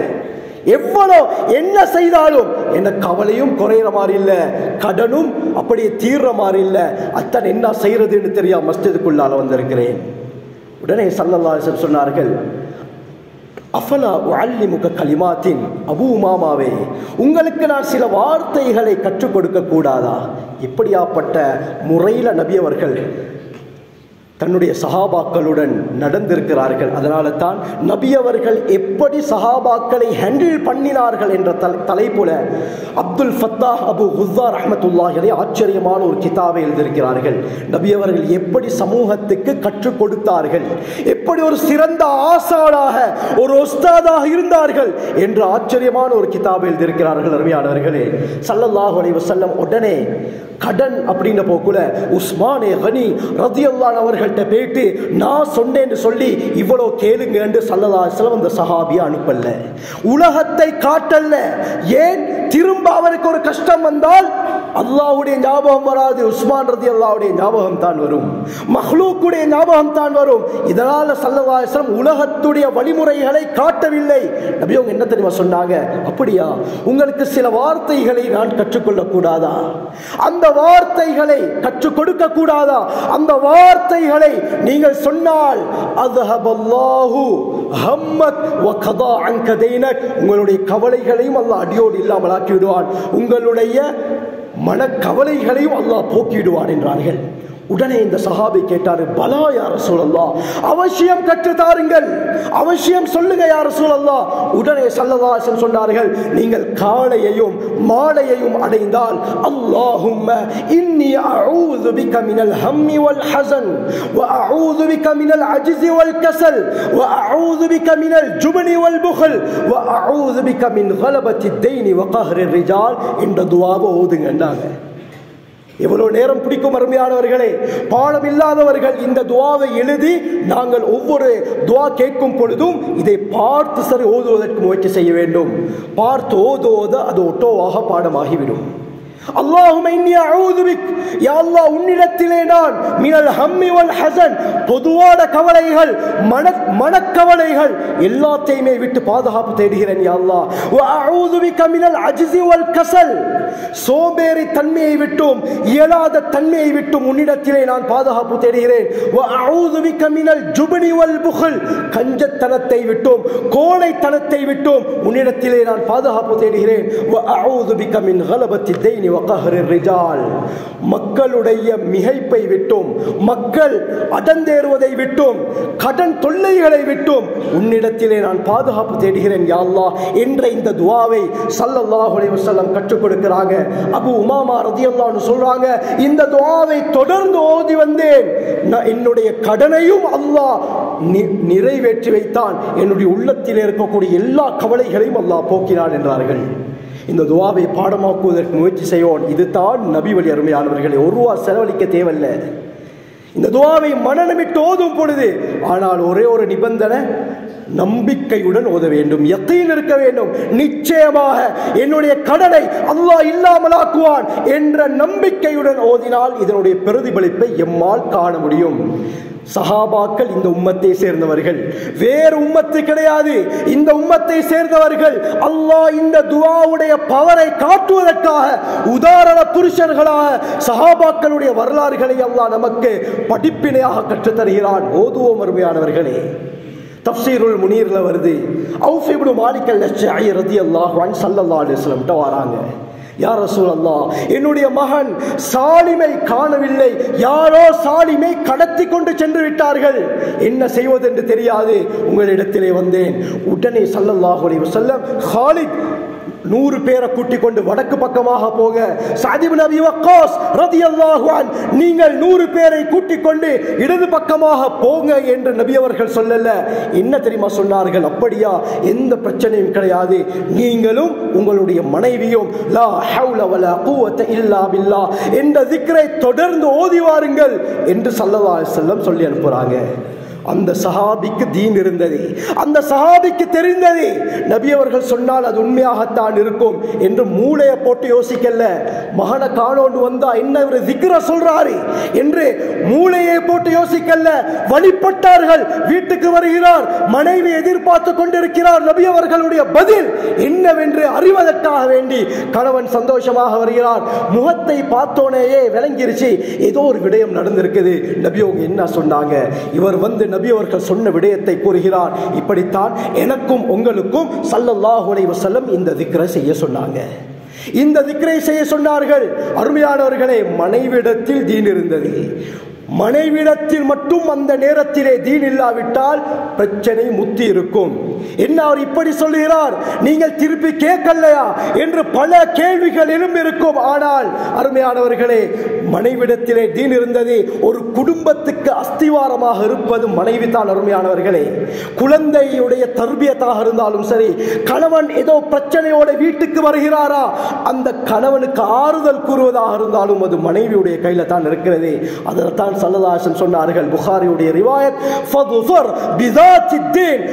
எவ்வளோ என்ன செய்தாலும் என்ன கவலையும் குறையிற மாதிரி இல்லை, கடனும் அப்படியே தீர்ற மாதிரி இல்லை. அத்தனை என்ன செய்யறதுன்னு தெரியாம மஸ்ஜிதுக்குள்ளால வந்திருக்கிறேன். உடனே ஸல்லல்லாஹு அலைஹி வஸல்லம் சொன்னார்கள், அஃபலா உஅல்லிமுக கலிமாத்தின், அபூ உமாமாவே, உங்களுக்கு நான் சில வார்த்தைகளை கற்றுக் கொடுக்க கூடாதா? இப்படியாப்பட்ட முறையில் நபி அவர்கள் தன்னுடைய சஹாபாக்களுடன் நடந்திருக்கிறார்கள். அதனால தான் நபி அவர்கள் எப்படி சஹாபாக்களை ஹேண்டில் பண்ணினார்கள் என்ற தலைப்புல அப்துல் ஃபத்தாஹ் அபு குஸ்ஸா ரஹ்மத்துல்லாஹி அலைஹி ஆச்சரியமான ஒரு கிதாபை எழுதியிருக்கிறார்கள். நபி அவர்கள் எப்படி சமூகத்துக்கு கற்றுக் கொடுத்தார்கள், எப்படி ஒரு சிறந்த ஆசானாக ஒரு உஸ்தாதாக இருந்தார்கள் என்ற ஆச்சரியமான ஒரு கிதாபை எழுதியிருக்கிறார்கள். அருமையானவர்களே, ஸல்லல்லாஹு அலைஹி வஸல்லம் உடனே கடன் அப்படின்ற போக்குல உஸ்மானே கனி ரலியல்லாஹு அன்ஹு அவர்கள்ட்ட போயிட்டு நான் சொன்னேன்னு சொல்லி இவ்வளோ கேளுங்க என்று ஸல்லல்லாஹு அலைஹி வஸல்லம் அந்த சஹாபியை அனுப்பல, உலகத்தை காட்டல்ல. ஏன்? திரும்ப அவருக்கு ஒரு கஷ்டம் வந்தால் அல்லாஹ்வுடைய ஞாபகம் வராது, உஸ்மான் ரலியல்லாஹுடைய ஞாபகம் தான் வரும், மஹ்லூக்குடைய ஞாபகம் தான் வரும். இதனால ஸல்லல்லாஹு அலைஹி வஸல்லம் உலகத்துடைய வழிமுறைகளை காட்டவில்லை. நபி அவங்க என்ன தெரியுமா சொன்னாங்க? அப்படியா, உங்களுக்கு சில வார்த்தைகளை நான் கற்றுக்கொள்ள கூடாதா? அந்த வார்த்தைகளை கற்றுக் கொடுக்க கூடாதா? அந்த வார்த்தைகளை நீங்கள் சொன்னால் அஸ்ஹபல்லாஹு ஹம்மத் வ கதா அன்க தைனக், உங்களுடைய கவலைகளையும் அல்லாஹ் அடியோடு இல்லாமல் ஆக்கி விடுவான், உங்களுடைய மனக்கவலைகளையும் அல்லாஹ் போக்கிவிடுவான் என்றார்கள். உடனே இந்த சஹாபி கேட்டாரு, பலா யா ரசூலல்லாஹ், அவசியம் கற்று தாருங்கள், அவசியம் சொல்லுங்க யா ரசூலல்லாஹ். உடனே ஸல்லல்லாஹு அலைஹி வஸல்லம் சொன்னார்கள், நீங்கள் காலையையும் மாலையையும் அடைந்தால் அல்லாஹும்ம இன்னி அஊது பிக மினல் ஹம்மி வல் ஹஸன் வ அஊது பிக மினல் அஜ்ஸி வல் கஸல் வ அஊது பிக மினல் ஜுப்னி வல் புக்ல் வ அஊது பிக மின் கலபத்தி தைனி வ கஹ்ரி ரிஜால் என்ற துஆவை ஓதுங்கன்னாங்க. எவ்வளவு நேரம் பிடிக்கும் அருமையானவர்களே. பாடம் இல்லாதவர்கள் இந்த துஆவை எழுதி நாங்கள் ஒவ்வொரு துஆ கேட்கும் பொழுதும் இதை பார்த்து சரி ஓதுவதற்கு முயற்சி செய்ய வேண்டும். பார்த்து ஓத அது ஒட்டோவாக பாடமாகிவிடும். அல்லாஹும்ம இன்னி அஊது பிக், யா அல்லாஹ் உன்னிடத்திலே நான் மினல் ஹம்மி வல் ஹஸன், பொதுவான கவலைகள், மனக்கவலைகள் எல்லாத்தையுமே விட்டு பாதுகாப்பு தேடுகிறேன் யா அல்லாஹ். வ அஊது பிக மினல் அஜ்ஸி வல் கஸல், சோம்பேறி தன்மையை விட்டும் இயலாத தன்மையை விட்டும் உன்னிடத்திலே நான் பாதுகாப்பு தேடுகிறேன். வ அஊது பிக மினல் ஜுப்னி வல் புக்ல், கஞ்சத்தனத்தை விட்டும் கோழைத்தனத்தை விட்டும் உன்னிடத்திலே நான் பாதுகாப்பு தேடுகிறேன். வ அஊது பிக மின் கலபத்தி தைனி வ கஹ்ரி ரிஜால், மக்களுடைய மிகைப்பை விட்டும் மக்கள் அடந்தேறுவதை விட்டும் கடன் தொல்லைகளை விட்டும் உன்னிடத்திலே நான் பாதுகாப்பு தேடுகிறேன் யா அல்லாஹ் என்ற இந்த துஆவை ஸல்லல்லாஹு அலைஹி வஸல்லம் கற்றுக் கொடுக்கிறாங்க. அபூ உமாமா ரலியல்லாஹு அன்ஹு சொல்றாங்க, இந்த துஆவை தொடர்ந்து ஓதி வந்தேன், என்னுடைய கடனையும் அல்லாஹ் நிறைவேற்றி வைத்தான், என்னுடைய உள்ளத்தில் இருக்கக்கூடிய எல்லா கவலைகளையும் அல்லாஹ் போக்கினான் என்றார்கள். இந்த துஆவை பாடமாக்குவதற்கு முயற்சி செய்வோம். இதுதான் நபி வழி அருமையானவர்களே. ஒரு ரூபா செலவழிக்க தேவையில்லை. இந்த துஆவை மனநமிட்டு ஓதும் பொழுது ஆனால் ஒரே ஒரு நிபந்தனை, நம்பிக்கையுடன் ஓத வேண்டும், யக்கீன் இருக்க வேண்டும். நிச்சயமாக என்னுடைய கடனை அல்லாஹ் இல்லாமலாக்குவான் என்ற நம்பிக்கையுடன் ஓதினால் இதனுடைய பிரதிபலிப்பை எம்மால் காண முடியும். சஹாபாக்கள் இந்த உம்மத்தை சேர்ந்தவர்கள், வேறு உம்மத்து கிடையாது. இந்த உம்மத்தை சேர்ந்தவர்கள் அல்லாஹ் இந்த துஆவுடைய பவரை காட்டுவதற்காக உதாரண புருஷர்களாக சஹாபாக்களுடைய வரலாறுகளை அல்லாஹ் நமக்கு படிப்பினையாக கற்றுத் தருகிறான். ஓதுவோம் அருமையானவர்களே. தஃப்சீருல் முனீர்ல வருது, அவுஃப் இப்னு மாலிக் அல்-அஷ்அரி ரலியல்லாஹு அன்ஹு ஸல்லல்லாஹு அலைஹி வஸல்லம் கிட்ட வராங்க. யா ரசூலல்லாஹ், என்னுடைய மகன் சாலிமை காணவில்லை, யாரோ சாலிமை கடத்தி கொண்டு சென்று விட்டார்கள், என்ன செய்வது என்று தெரியாது, உங்களிடத்திலே வந்தேன். உடனே ஸல்லல்லாஹு அலைஹி வஸல்லம் காலித் 100 பேரை கூட்டிக் கொண்டு வடக்கு பக்கமாக போக, சஅத் இப்னு அபி வக்காஸ் ரலியல்லாஹு அன்ஹு நீங்கள் 100 பேரை கூட்டிக் கொண்டு இடது பக்கமாக போங்க என்று நபி அவர்கள் சொல்லல. என்ன தெரியுமா சொன்னார்கள்? அப்படியா, எந்த பிரச்சனையும் கிடையாது, நீங்களும் உங்களுடைய மனைவியும் லா ஹவுல வலா குவத இல்லா பில்லாஹ் என்ற திக்ரை தொடர்ந்து ஓதி வாருங்கள் என்று ஸல்லல்லாஹு அலைஹி வஸல்லம் சொல்லி அனுப்புறாங்க. அந்த சஹாபிக்கு தீன் இருந்தது, அந்த சஹாபிக்கு தெரிந்தது, நபி அவர்கள் சொன்னால் அது உண்மையாகத்தான் இருக்கும் என்று மூளையை போட்டு யோசிக்கல. மகனை காணோண்டு வந்தா என்ன ஒரு திக்ர சொல்றாரு என்று மூளையை போட்டு யோசிக்கல. வழிபட்டார்கள். வீட்டுக்கு வருகிறார், மனைவி எதிர்பார்த்து கொண்டிருக்கிறார். நபி அவர்களுடைய பதில் என்னவென்று அறிவதற்காக வேண்டி கணவன் சந்தோஷமாக வருகிறார். முகத்தை பார்த்தோனேயே விளங்கிருச்சு, ஏதோ ஒரு விடயம் நடந்திருக்குது. நபி அவங்க என்ன சொன்னாங்க? இவர் வந்து நபி அவர்கள் சொன்ன விடயத்தை கூறுகிறார். இப்படித்தான் எனக்கும் உங்களுக்கும் ஸல்லல்லாஹு அலைஹி வஸல்லம் இந்த திக்ரை செய்ய சொன்னாங்க. இந்த திக்ரை செய்ய சொன்னார்கள். அருமையானவர்களே, மனைவிடத்தில் தீன் இருந்தது. மனைவிடத்தில் மட்டும் அந்த நேரத்திலே தீன் இல்லாவிட்டால் பிரச்சனை முத்தி இருக்கும். என்ன அவர் இப்படி சொல்லுகிறார், நீங்கள் திருப்பி கேட்கலையா என்று பல கேள்விகள் எழும்பியிருக்கும். ஆனால் அருமையானவர்களே, மனைவிடத்திலே தீன் இருந்தது. ஒரு குடும்பத்துக்கு அஸ்திவாரமாக இருப்பது மனைவி தான். அருமையானவர்களே, குழந்தையுடைய தர்பியத்தாக இருந்தாலும் சரி, கணவன் ஏதோ பிரச்சனையோட வீட்டுக்கு வருகிறாரா, அந்த கணவனுக்கு ஆறுதல் கூறுவதாக இருந்தாலும் அது மனைவியுடைய கையில தான் இருக்கிறது. அதில் தான் ஸல்லல்லாஹு அலைஹி வஸல்லம் சொன்னார்கள், புகாரியுடைய ரிவாயத், ஃபதுஃபர் பிதாத்தித்தீன்,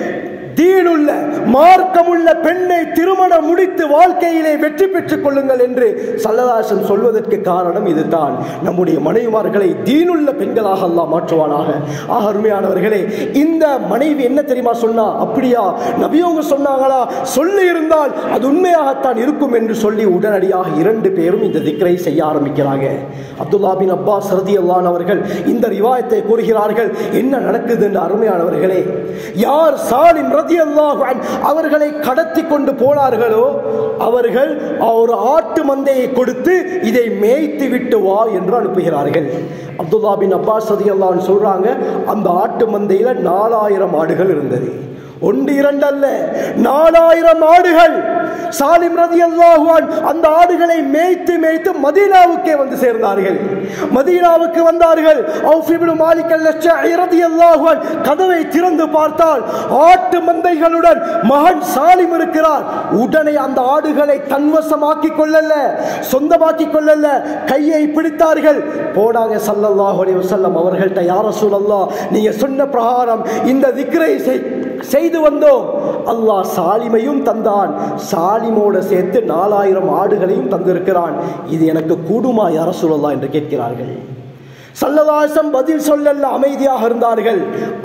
தீனுள்ள மார்க்கமுள்ள பெண்ணை திருமணம் முடித்து வாழ்க்கையிலே வெற்றி பெற்றுக் கொள்ளுங்கள் என்று ஸல்லல்லாஹு அலைஹி வஸல்லம் சொல்வதற்கு காரணம் இதுதான். நம்முடைய மனைவிமார்களை தீனுள்ள பெண்களாக அல்லாஹ் மாற்றுவானாக. அருமையானவர்களே, இந்த மனைவி என்ன தெரியுமா சொன்னா? அப்படியா, நபியவங்க சொன்னாங்களா? சொல்லி இருந்தால் அது உண்மையாகத்தான் இருக்கும் என்று சொல்லி உடனடியாக 2 பேரும் இந்த திக்ரை செய்ய ஆரம்பிக்கிறாங்க. அப்துல்லா பின் அப்பாஸ் ரலியல்லாஹு அன்ஹு அவர்கள் இந்த ரிவாயத்தை கூறுகிறார்கள். என்ன நடக்குது என்று அருமையானவர்களே, யார் சாலிம் ரலியல்லாஹு அன்ஹு அவர்களை கடத்தி கொண்டு போனார்களோ அவர்கள் ஒரு ஆட்டு மந்தையை கொடுத்து இதை மேய்த்து விட்டு வா என்று அனுப்புகிறார்கள். அப்துல்லா பின் அப்பாஸ் ரலியல்லாஹு அன்ஹு சொல்றாங்க, அந்த ஆட்டு மந்தையில 4000 ஆடுகள் இருந்தது. 1 2 அல்ல, 4000 ஆடுகள். சாலிம் ரலியல்லாஹு அன்ஹு அந்த ஆடுகளை மேய்த்து மேய்த்து மதீனாவுக்கே வந்து சேர்ந்தார்கள். மதீனாவுக்கு வந்தார்கள். அவுஃப் இப்னு மாலிக் அல்-அஷ்அரி ரலியல்லாஹு அன்ஹு கதவை திறந்து பார்த்தால் ஆட்டு மந்தைகளுடன் மகன் சாலிம் இருக்கிறார். உடனே அந்த ஆடுகளை தன்வசமாக்கி கொள்ளல, சொந்தமாக்கி கொள்ளல, கையை பிடித்தார்கள். போனாங்க ஸல்லல்லாஹு அலைஹி வஸல்லம் அவர்கள்ட்ட, யா ரசூலல்லாஹ், நீங்க சொன்ன பிரகாரம் இந்த திக்ரை செய்து வந்தோம். அல்லாஹ் சாலிமையும் தந்தான், சாலிமோடு சேர்த்து 4000 ஆடுகளையும் தந்திருக்கிறான். இது எனக்கு கூடுமா யா ரசூலல்லாஹ் என்று கேட்கிறார்கள். ஸல்லல்லாஹு அலைஹி வஸல்லம் பதில் சொல்லல்ல, அமைதியாக இருந்தார்கள்.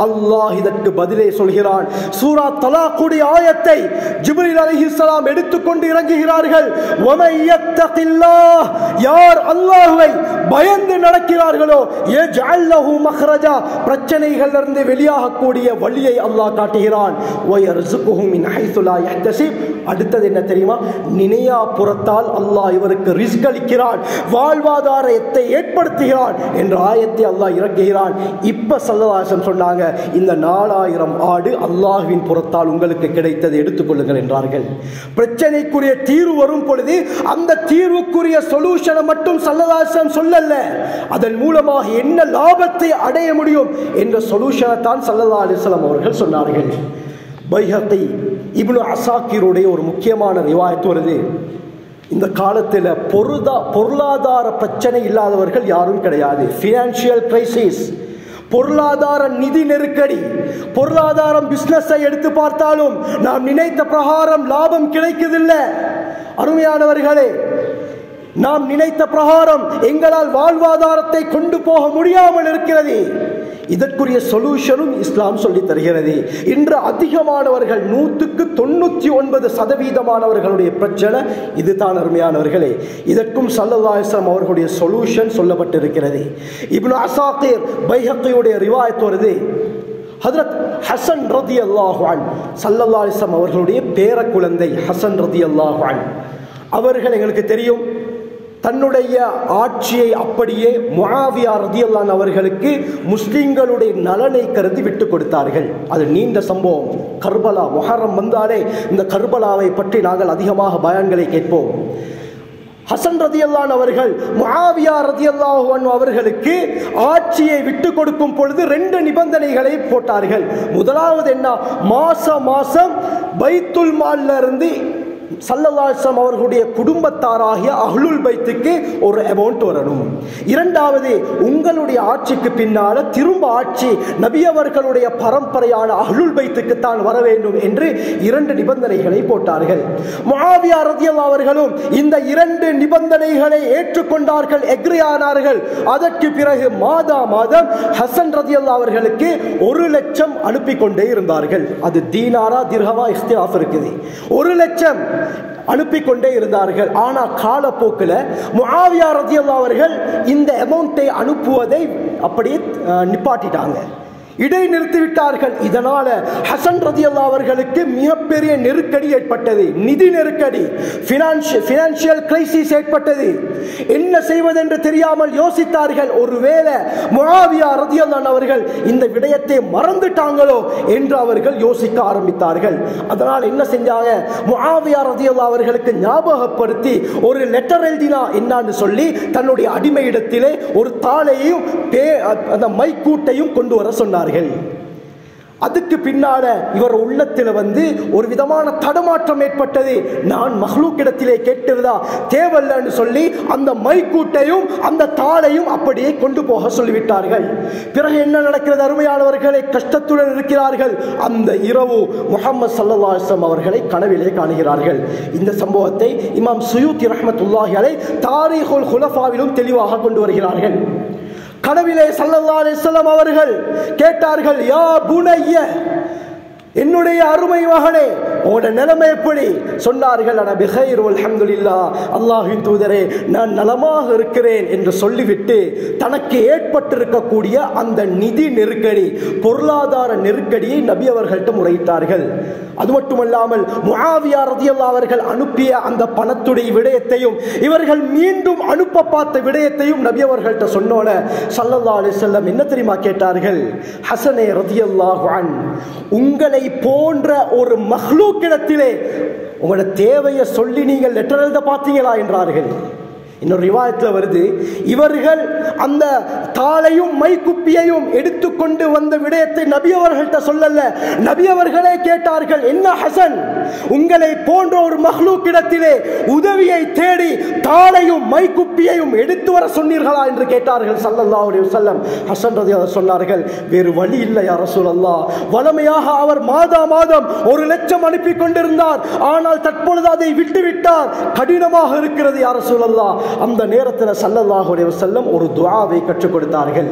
அல்லாஹ் இதற்கு பதிலே சொல்கிறான். சூரா தலாக்குடைய ஆயத்தை ஜிப்ரீல் அலைஹிஸ்ஸலாம் எடுத்துக்கொண்டு இறங்குகிறார்கள். வமன் யத்தகில்லாஹ், யார் அல்லாஹ்வை பயந்து நடக்கிறார்களோ, யஜ்அல் லஹு மக்ரஜா, பிரச்சனைகளிலிருந்து வெளியாகக்கூடிய வழியை அல்லாஹ் காட்டுகிறான். வயர்ஸுகுஹு மின் ஹைஸு லா யஹ்தஸிப், அடுத்தது என்ன தெரியுமா? நினையா புறத்தால் அல்லாஹ் இவருக்கு ரிஸ்க் அளிக்கிறான், வாழ்வாதாரத்தை ஏற்படுத்துகிறான் என்ற ஆயத்தை அல்லாஹ் இறக்குகிறான். இப்ப ஸல்லல்லாஹு அலைஹி வஸல்லம் சொன்னாங்க, இந்த 4000 ஆடு அல்லாஹ்வின் புறத்தால் உங்களுக்கு கிடைத்தது, எடுத்துக்கொள்ளுங்கள் என்றார்கள். பிரச்சனைக்குரிய தீர்வு வரும் பொழுது அந்த தீர்வுக்குரிய சொல்யூஷனை மட்டும் ஸல்லல்லாஹு அலைஹி வஸல்லம் சொல்லல, அதன் மூலமாக என்ன லாபத்தை அடைய முடியும் என்ற சொல்யூஷனை தான் ஸல்லல்லாஹு அலைஹி வஸல்லம் அவர்கள் சொன்னார்கள். பைஹகி இப்னு அசாக்கிருடைய ஒரு முக்கியமான ரிவாயத் வருது. இந்த காலத்தில் பொருளாதார பிரச்சனை இல்லாதவர்கள் யாரும் கிடையாது. ஃபினான்ஷியல் கிரைசிஸ், பொருளாதார நிதி நெருக்கடி, பொருளாதாரம் பிசினஸை எடுத்து பார்த்தாலும் நாம் நினைத்த பிரகாரம் லாபம் கிடைக்குதில்லை. அருமையானவர்களே, நாம் நினைத்த பிரகாரம் எங்களால் வாழ்வாதாரத்தை கொண்டு போக முடியாமல் இருக்கிறது. இதற்குரிய சொல்யூஷனும் இஸ்லாம் சொல்லி தருகிறது. இன்று அதிகமானவர்கள் 99% பிரச்சனை இதுதான். அருமையானவர்களே, இதற்கும் ஸல்லல்லாஹு அலைஹி வஸல்லம் அவர்களுடைய சொல்யூஷன் சொல்லப்பட்டிருக்கிறது. இப்னு அசாக்கிர் பைஹகியுடைய ரிவாயத் வருது. ஹஜ்ரத் ஹசன் ரலியல்லாஹு அன்ஹு, ஸல்லல்லாஹு அலைஹி வஸல்லம் அவர்களுடைய பேர குழந்தை ஹசன் ரலியல்லாஹு அன்ஹு, அவர்கள் எங்களுக்கு தெரியும் தன்னுடைய ஆட்சியை அப்படியே முஆவியா ரலியல்லாஹு அன்ஹு அவர்களுக்கு முஸ்லிம்களுடைய நலனை கருதி விட்டு கொடுத்தார்கள். அது நீண்ட சம்பவம். கர்பலா, முஹர்ரம் வந்தாலே இந்த கர்பலாவை பற்றி நாங்கள் அதிகமாக பயான்களை கேட்போம். ஹசன் ரலியல்லாஹு அன்ஹு அவர்கள் முஆவியா ரலியல்லாஹு அன்ஹு அவர்களுக்கு ஆட்சியை விட்டு கொடுக்கும் பொழுது 2 நிபந்தனைகளை போட்டார்கள். முதலாவது என்ன? மாசம் பைத்துல் மால்ல இருந்து ஸல்லல்லாஹு அலைஹி வஸல்லம் அவர்களுடைய குடும்பத்தாராகிய அஹ்லுல் பைத்துக்கு ஒரு அமௌண்ட் வரணும். இரண்டாவது, உங்களுடைய ஆட்சிக்கு பின்னால திரும்ப ஆட்சி நபி அவர்களுடைய பரம்பரையான அஹ்லுல் பைத்துக்கு தான் வர வேண்டும் என்று 2 நிபந்தனைகளை போட்டார்கள். முஆவியா ரலியல்லாஹு அவர்களும் இந்த 2 நிபந்தனைகளை ஏற்றுக்கொண்டார்கள், எக்ரி ஆனார்கள். அதற்கு பிறகு மாதம் ஹசன் ரலியல்லாஹு அவர்களுக்கு 1 லட்சம் அனுப்பி கொண்டே இருந்தார்கள். அது தீனாரா திர்ஹமா இஃப்திலாஃப் இருக்குது. 1 லட்சம் அனுப்பி கொண்டே இருந்தார்கள். ஆனா காலப்போக்கில் முஆவியா ரலியல்லாஹு அவர்கள் இந்த அமௌண்ட்டை அனுப்புவதை அப்படியே நிப்பாட்டிட்டாங்க, இடைநிறுத்திவிட்டார்கள். இதனால ஹசன் ரலியல்லாஹு அவர்களுக்கு மிகப்பெரிய நெருக்கடி ஏற்பட்டது, நிதி நெருக்கடி, பினான்சியல் கிரைசிஸ் ஏற்பட்டது. என்ன செய்வதென்று தெரியாமல் யோசித்தார்கள். ஒருவேளை முஆவியா ரலியல்லாஹு அன்ஹு அவர்கள் இந்த விடயத்தை மறந்துட்டாங்களோ என்று அவர்கள் யோசிக்க ஆரம்பித்தார்கள். அதனால் என்ன செஞ்சாங்க? முஆவியா ரலியல்லாஹு அவர்களுக்கு ஞாபகப்படுத்தி ஒரு லெட்டர் எழுதினா என்னன்னு சொல்லி தன்னுடைய அடிமையிடத்திலே ஒரு தாளையும் அந்த மைக்கூட்டையும் கொண்டு வர சொன்னார். அதுக்கு பின்னால இவர் உள்ளத்தில் ஒரு விதமான தடமாற்றம் ஏற்பட்டது. நான் மஹ்லூக்கிடத்திலே கேட்டதா தேவல்லன்னு சொல்லி அந்த மைக்கூட்டையும் அந்த தாளையும் அப்படியே கொண்டு போக சொல்லிவிட்டார்கள். பிறகு என்ன நடக்கிறது? அருமையானவர்களை, கஷ்டத்துடன் இருக்கிறார்கள். அந்த இரவு முஹம்மது ஸல்லல்லாஹு அலைஹி வஸல்லம் அவர்களை கனவிலே காணுகிறார்கள். இந்த சம்பவத்தை இமாம் சுயூத்தி ரஹ்மத்துல்லாஹி அலைஹி தாரீகுல் குலஃபாவிலும் தெளிவாக கொண்டு வருகிறார்கள். கனவிலே ஸல்லல்லாஹு அலைஹி வஸல்லம் அவர்கள் கேட்டார்கள், யா புனைய, என்னுடைய அருமை மகனே, உங்களோட நிலைமை எப்படி? சொன்னார்கள், அன பிகைர் அல்ஹம்துலில்லாஹ், அல்லாஹ்வின் தூதரே நான் நலமாக இருக்கிறேன் என்று சொல்லிவிட்டு தனக்கு ஏற்பட்டிருக்கக்கூடிய அந்த நிதி நெருக்கடி, பொருளாதார நெருக்கடியை நபி அவர்கள்ட்ட முறையிட்டார்கள். அது மட்டுமல்லாமல் முஆவியா ரலியல்லாஹு அவர்கள் அனுப்பிய அந்த பணத்துடைய விடயத்தையும் இவர்கள் மீண்டும் அனுப்ப பார்த்த விடயத்தையும் நபி அவர்கள்ட்ட சொன்னோன ஸல்லல்லாஹு அலைஹி வஸல்லம் என்ன தெரியுமா கேட்டார்கள்? ஹசனே ரலியல்லாஹு அன்ஹு, உங்களை போன்ற ஒரு மஹ்லூக்கிடத்திலே உங்களோட தேவையை சொல்லி நீங்கள் லெட்டர் எழுத பார்த்தீங்களா என்றார்கள். இன்னொரு ரிவாயத்தில் வருது, இவர்கள் அந்த தாளையும் மைக்குப்பியையும் எடுத்துக்கொண்டு வந்த விடயத்தை நபி அவர்கள்ட்ட சொல்லல. நபி அவர்களே கேட்டார்கள், என்ன ஹசன், உங்களை போன்ற ஒரு மஹ்லூக்கிடத்திலே உதவியை தேடி தாளையும் மைக்குப்பியையும் எடுத்து வர சொன்னீர்களா என்று கேட்டார்கள் ஸல்லல்லாஹு அலைஹி வஸல்லம். ஹசன் ரலியல்லாஹு சொன்னார்கள், வேறு வழி இல்லை யா ரசூலல்லாஹ். வளமையாக அவர் மாதம் 1,00,000 அனுப்பி கொண்டிருந்தார். ஆனால் தற்பொழுது அதை விட்டுவிட்டார். கடினமாக இருக்கிறது யா ரசூலல்லாஹ். அந்த நேரத்தில் ஸல்லல்லாஹு அலைஹி வஸல்லம் ஒரு துஆவை கற்றுக் கொடுத்தார்கள்.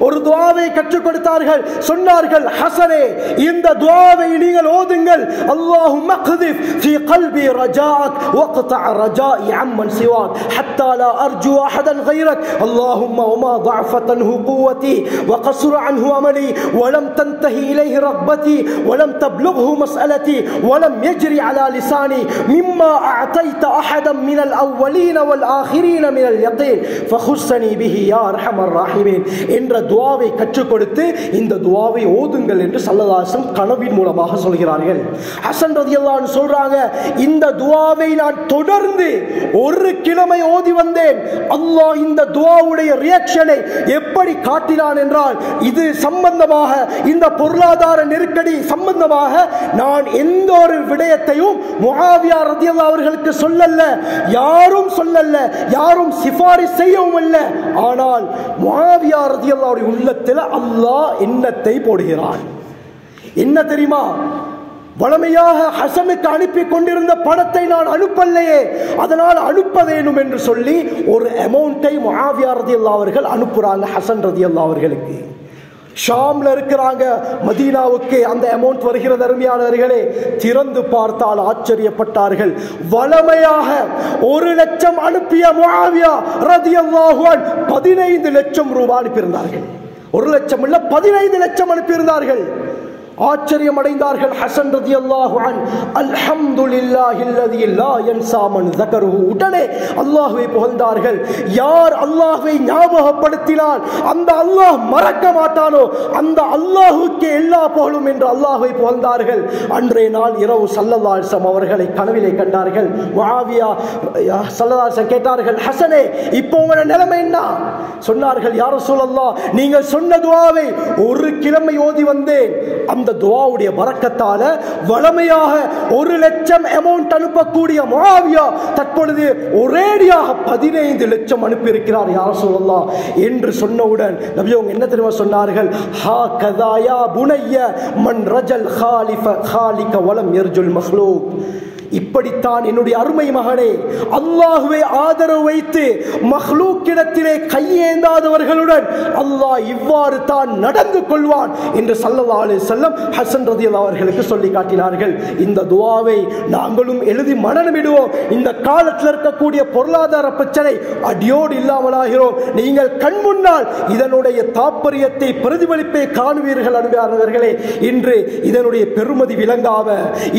ஒரு துஆவை கற்றுக் கொடுத்தார்கள். சொன்னார்கள், ஹசனே, இந்த துஆவை நீங்கள் ஓதுங்கள். அல்லாஹும்ம க்திஃப் ஃபீ கல்பி ரஜாஅக் வக்தஅ ரஜாஇ அம்மன் சிவாக் ஹத்தா லா அர்ஜு அஹதன் கைரக். அல்லாஹும்ம வமா ضعفت عنه قوتي وقصر عنه عملي ولم تنتهي إليه رغبتي ولم تبلغه مسألتي ولم يجري على لساني مما أعطيت أحدا من الأولين والآخرين من اليقين فخصني به يا أرحم الراحمين என்ற துஆவை கற்றுக் கொடுத்து இந்த துஆவை ஓதுங்கள் என்று ஸல்லல்லாஹு அலைஹி வஸல்லம் கனவின் மூலமாக சொல்கிறார்கள். ஹசன் ரலியல்லாஹு அன்ஹு சொல்றாங்க, இந்த துஆவை நான் தொடர்ந்து ஒரு கிழமை ஓதி வந்தேன். அல்லாஹ் இந்த துஆவுடைய ரியாக்ஷனை எப்படி காட்டினான் என்றால், இது சம்பந்தமாக, இந்த பொருளாதார நெருக்கடி சம்பந்தமாக நான் எந்த ஒரு விடயத்தையும் முஆவியா ரலியல்லாஹு அவர்களுக்கு சொல்லல, யாரும் சொல்லல, யாரும் சிபாரிஸ் செய்யவும் இல்லை. ஆனால் முஆவியா ரலியல்லாஹு உள்ளத்தில் அல்லாஹ் எண்ணத்தை போடுகிறான். என்ன தெரியுமா? வளமையாக ஹசனுக்கு அனுப்பி கொண்டிருந்த பணத்தை நான் அனுப்பலையே, அதனால் அனுப்ப வேண்டும் என்று சொல்லி ஒரு அமௌண்ட்டை முஆவியா ரலியல்லாஹு அவர்கள் அனுப்புறாங்க ஹசன் ரலியல்லாஹு அவர்களுக்கு. ஷாம்ல இருக்கிறாங்க, மதீனாவுக்கு அந்த அமௌண்ட் வருகிறது. அருமையானவர்களே, திறந்து பார்த்தால் ஆச்சரியப்பட்டார்கள். வளமையாக 1,00,000 அனுப்பிய முஆவியா ரலியல்லாஹு அன்ஹு 15 லட்சம் ரூபாய் அனுப்பியிருந்தார்கள். 1,00,000 இல்ல, 15 லட்சம் அனுப்பியிருந்தார்கள். ஆச்சரியம் அடைந்தார்கள் ஹசன் ரலியல்லாஹு அன்ஹு. அல்ஹம்துலில்லாஹில்லதி லா யன்ஸா மன் ஸகருஹு. உடனே அல்லாஹ்வை புகழ்ந்தார்கள். யார் அல்லாஹ்வை ஞாபகப்படுத்தினால் அந்த அல்லாஹ் மறக்க மாட்டானோ அந்த அல்லாஹ்வுக்கே எல்லா புகழும் என்று அல்லாஹ்வை புகழ்ந்தார்கள். அன்றைய நாள் இரவு ஸல்லல்லாஹு அலைஹி வஸல்லம் அவர்களை கனவிலே கண்டார்கள். முஆவியா ஸல்லல்லாஹு அலைஹி வஸல்லம் கேட்டார்கள், ஹசனே, இப்போ உங்களோட நிலைமை என்ன? சொன்னார்கள், யா ரசூலல்லாஹ், நீங்கள் சொன்ன துஆவை ஒரு கிழமை ஓதி வந்தேன். அந்த துஆவுடைய பரக்கத்தால வளமையாக 1,00,000 அமௌண்ட் அனுப்பக்கூடிய முஆவியா தற்பொழுது ஒரேடியாக 15 லட்சம் அனுப்பி இருக்கிறார் யா ரசூலல்லாஹ் என்று சொன்னவுடன் நபி அவங்க என்ன தெரியுமா சொன்னார்கள்? ஹா கதா யா புனைய மன் ரஜல் காலிக வலம் யர்ஜுல் மஹ்லூக். இப்படித்தான் என்னுடைய அருமை மகனே, அல்லாஹ்வை ஆதரவு வைத்து மஹ்லூக்கிடத்திலே கையேந்தாதவர்களுடன் அல்லாஹ் இவ்வாறு தான் நடந்து கொள்வான் என்று ஸல்லல்லாஹு அலைஹி வஸல்லம் ஹசன் ரலியல்லாஹு அவர்களுக்கு சொல்லி காட்டினார்கள். இந்த துஆவை நாங்களும் எழுதி மனனமிடுவோம். இந்த காலத்தில் இருக்கக்கூடிய பொருளாதார பிரச்சனை அடியோடு இல்லாமலாகிறோம். நீங்கள் கண் முன்னால் இதனுடைய தாற்பயத்தை பிரதிபலிப்பை காணுவீர்கள். அனுபவர்களே, இன்று இதனுடைய பெருமதி விளங்காம,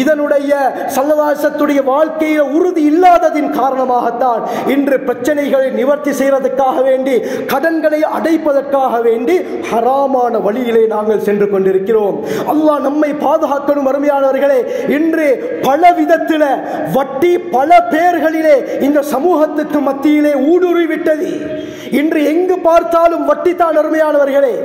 இதனுடைய ஸல்லல்லாஹு வாழ்க்கையில உறுதி இல்லாததின் காரணமாகத்தான் இன்று பிரச்சனைகளை நிவர்த்தி செய்வதற்காக வேண்டி, கடன்களை அடைப்பதற்காக வேண்டி ஹராமான வழியிலே நாங்கள் சென்று கொண்டிருக்கிறோம். அல்லாஹ் நம்மை பாதுகாக்கணும். அருமையானவர்களே, இன்று பல விதத்தில வட்டி பல பேர்களிலே இந்த சமூகத்துக்கு மத்தியிலே ஊடுருவிவிட்டது. இன்று எங்கு பார்த்தாலும் வட்டி தான். அருமையானவர்களே,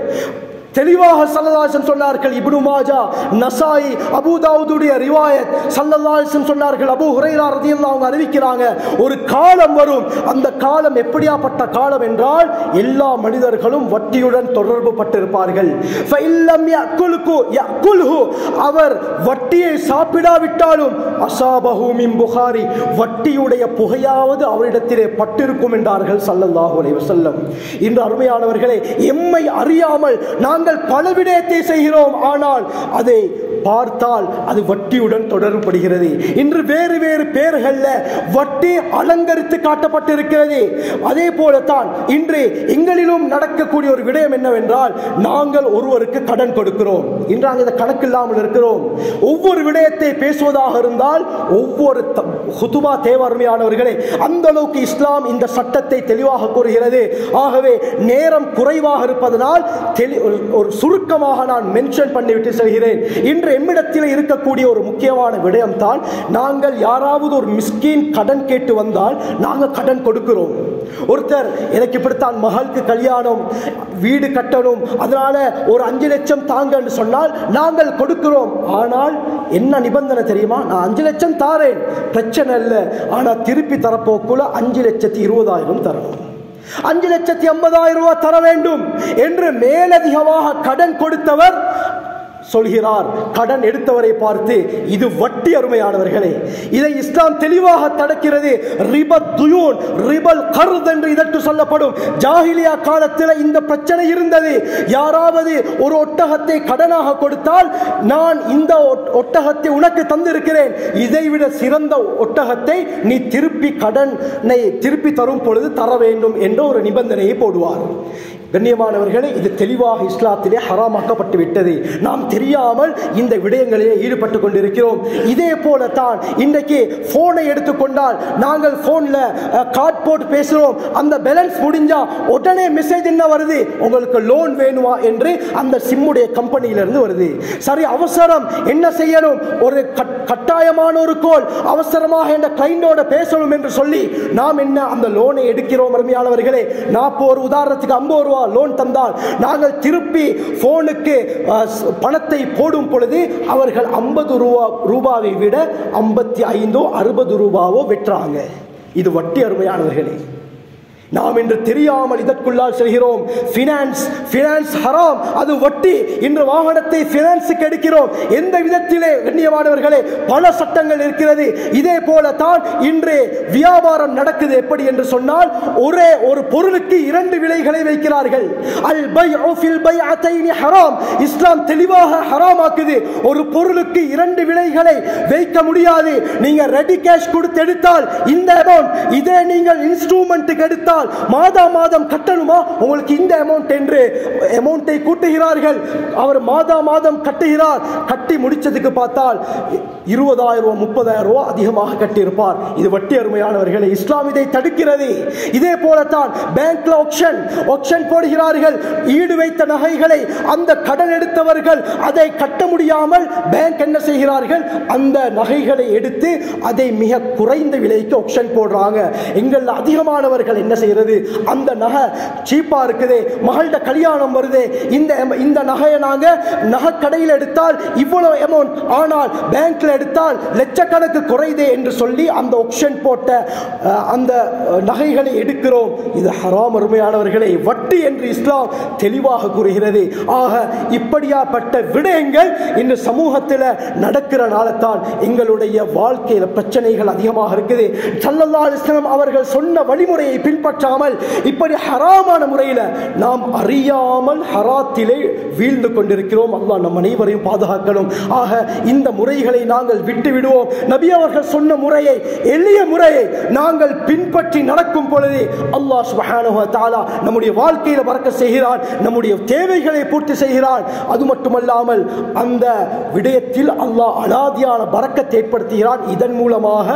தெளிவாக ஸல்லல்லாஹு அலைஹி வஸல்லம் சொன்னார்கள். இப்னு மாஜா, நசாயி, அபூ தாவூதுடைய ரிவாயத் ஸல்லல்லாஹு அலைஹி வஸல்லம் சொன்னார்கள். அபூ ஹுரைரா ரலியல்லாஹு அன்ஹு அறிவிக்கிறாங்க, ஒரு காலம் வரும். அந்த காலம் எப்படியாப்பட்ட காலம் என்றால், எல்லா மனிதர்களும் வட்டியுடன் தொடர்பு பட்டிருப்பார்கள். ஃபஇல்லம் யஅகுல்ஹு, அவர் வட்டியை சாப்பிடாவிட்டாலும் அஸாபஹு மின் புகாரி, வட்டியுடைய புகையாவது அவரிடத்திலே பட்டிருக்கும் என்றார்கள் ஸல்லல்லாஹு அலைஹி வஸல்லம். இன்று அருமையானவர்களே, எம்மை அறியாமல் நாங்கள் பல விடயத்தை செய்கிறோம். ஆனால் அதை பார்த்தால் அது வட்டியுடன் தொடர்புபடுகிறது. இன்று வேறு வேறு பெயர்கள்ல வட்டி அலங்கரித்து காட்டப்பட்டிருக்கிறது. அதே போலத்தான் இன்று எங்களிலும் நடக்கக்கூடிய ஒரு விடயம் என்னவென்றால், நாங்கள் ஒருவருக்கு கடன் கொடுக்கிறோம். இன்று நாங்கள் இந்த கணக்கு இல்லாமல் இருக்கிறோம். ஒவ்வொரு விடயத்தை பேசுவதாக இருந்தால் ஒவ்வொரு ஹுதுபா தேவை அருமையானவர்களே. அந்த அளவுக்கு இஸ்லாம் இந்த சட்டத்தை தெளிவாக கூறுகிறது. ஆகவே நேரம் குறைவாக இருப்பதனால் ஒரு சுருக்கமாக நான் மென்ஷன் பண்ணிவிட்டு செல்கிறேன். இன்று எம்மிடத்தில் இருக்கக்கூடிய ஒரு முக்கியமான விடயம் தான், நாங்கள் யாராவது ஒரு மிஸ்கீன் கடன் கேட்டு வந்தால் நாங்கள் கடன் கொடுக்கிறோம். ஒருத்தர் எனக்கு இப்படித்தான் மகளுக்கு கல்யாணம், வீடு கட்டணும், அதனால ஒரு 5 லட்சம் தாங்கன்னு சொன்னால் நாங்கள் கொடுக்கிறோம். ஆனால் என்ன நிபந்தனை தெரியுமா? நான் 5 லட்சம் தாரேன், பிரச்சனை இல்லை, ஆனால் திருப்பி தரப்போக்குள்ள 5,20,000 தரணும், 5,50,000 ரூபாய் தர வேண்டும் என்று மேலதிகமாக கடன் கொடுத்தவர் சொல்கிறார். கடன் எடுத்தவரை பார்த்து இது வட்டி. அருமையானவர்களே, இதை இஸ்லாம் தெளிவாக தடுக்கிறது. ரிபத் துயூன், ரிபல் கர்த் என்று இதற்கு சொல்லப்படும். ஜாஹிலியா காலத்தில் இந்த பிரச்சனை இருந்தது. யாராவது ஒரு ஒட்டகத்தை கடனாக கொடுத்தால், நான் இந்த ஒட்டகத்தை உனக்கு தந்திருக்கிறேன், இதைவிட சிறந்த ஒட்டகத்தை நீ திருப்பி கடனை திருப்பி தரும் பொழுது தர வேண்டும் என்ற ஒரு நிபந்தனையை போடுவார். கண்ணியமானவர்களே, இது தெளிவாக இஸ்லாத்திலே ஹராமாக்கப்பட்டு விட்டது. நாம் தெரியாமல் இந்த விடயங்களிலே ஈடுபட்டு கொண்டிருக்கிறோம். இதே போல தான் இன்றைக்கு போனை எடுத்துக்கொண்டால், நாங்கள் போன்ல கார்டு போட்டு பேசுகிறோம், அந்த பேலன்ஸ் முடிஞ்சா உடனே மெசேஜ் என்ன வருது, உங்களுக்கு லோன் வேணுமா என்று அந்த சிம்முடைய கம்பெனியிலிருந்து வருது. சரி, அவசரம், என்ன செய்யணும், ஒரு கட்டாயமான ஒரு கோல், அவசரமாக இந்த கிளைண்டோட பேசணும் என்று சொல்லி நாம் என்ன அந்த லோனை எடுக்கிறோம். அருமையானவர்களே, நான் ஒரு உதாரணத்துக்கு 50 ரூபா லோன் தந்தால், நாங்கள் திருப்பி போனுக்கு பணத்தை போடும் பொழுது அவர்கள் 50 ரூபாவை விட 55 60 ரூபாவோ வெட்டுறாங்க. இது வட்டி. அருமையானவர்களே, நாம் இன்று தெரியாமல் இதற்குள்ளால் செல்கிறோம். பினான்ஸ் ஹராம், அது வட்டி. இன்று வாகனத்தை பினான்ஸுக்கு எடுக்கிறோம். எந்த விதத்திலே கண்ணியமானவர்களே பல சட்டங்கள் இருக்கிறது. இதே போல தான் இன்று வியாபாரம் நடக்குது. எப்படி என்று சொன்னால், ஒரே ஒரு பொருளுக்கு 2 விலைகளை வைக்கிறார்கள். அல் பைஉ ஃபில் பைஅத்தைனி ஹராம். இஸ்லாம் தெளிவாக ஹராமாக்குது. ஒரு பொருளுக்கு 2 விலைகளை வைக்க முடியாது. நீங்க ரெடி கேஷ் கொடுத்து எடுத்தால் இந்த அமௌண்ட், இதே நீங்கள் இன்ஸ்ட்ருமென்ட்டுக்கு எடுத்தால் மாதம் கட்டணுமா, உங்களுக்கு இந்த அமௌண்ட் என்று அமௌண்ட்டை கூட்டுகிறார்கள். அவர் மாதம் கட்டுகிறார். கட்டி முடிச்சதுக்கு பார்த்தால் 20,000 30,000 அதிகமாக கட்டியிருப்பார். இது வட்டி. அருமையானவர்களே, இஸ்லாம் இதை தடுக்கிறது. இதே போலத்தான் பேங்க்ல ஆக்ஷன் போடுகிறார்கள். ஈடு வைத்த நகைகளை அந்த கடன் எடுத்தவர்கள் அதை கட்ட முடியாமல் பேங்க் என்ன செய்கிறார்கள், அந்த நகைகளை எடுத்து அதை மிக குறைந்த விலைக்கு ஆக்ஷன் போடுறாங்க. எங்கள் அதிகமானவர்கள் என்ன செய்ய, அந்த நகை சீப்பா இருக்குது, மகளோட கல்யாணம் வருது, இந்த நகையை நாங்க நகை கடையில் எடுத்தால் இவ்வளவு அமௌண்ட், ஆனால் பேங்க்ல எடுத்தால் லட்சக்கணக்கு குறைதே என்று சொல்லி அந்த ஆக்ஷன் போட்ட அந்த நகைகளை எடுக்கிறோம். இது ஹராம். அருமையானவர்களே, வட்டி என்று இஸ்லாம் தெளிவாக கூறுகிறது. ஆக இப்படியாப்பட்ட விடயங்கள் இந்த சமூகத்தில் நடக்கிறனால தான் எங்களுடைய வாழ்க்கையில் பிரச்சனைகள் அதிகமாக இருக்குது. ஸல்லல்லாஹு அலைஹி வஸல்லம் அவர்கள் சொன்ன வழிமுறையை பின்பற்றாமல் இப்படி ஹராமான முறையில் நாம் அறியாமல் ஹராத்திலே வீழ்ந்து கொண்டிருக்கிறோம். அல்லாஹ் நம் அனைவரையும் பாதுகாக்கணும். ஆக இந்த முறைகளை நாங்கள் விட்டு விடுவோம். நபி அவர்கள் சொன்ன முறையை, எளிய முறையை நாங்கள் பின்பற்றி நடக்கும் பொழுது அல்லாஹ் சுப்ஹானஹு வ தஆலா நம்முடைய வாழ்க்கையில் பரக்கத் செய்கிறான், நம்முடைய தேவைகளை பூர்த்தி செய்கிறான். அது மட்டுமல்லாமல் அந்த விடயத்தில் அல்லாஹ் அலாதியான பரக்கத்தை ஏற்படுத்துகிறான். இதன் மூலமாக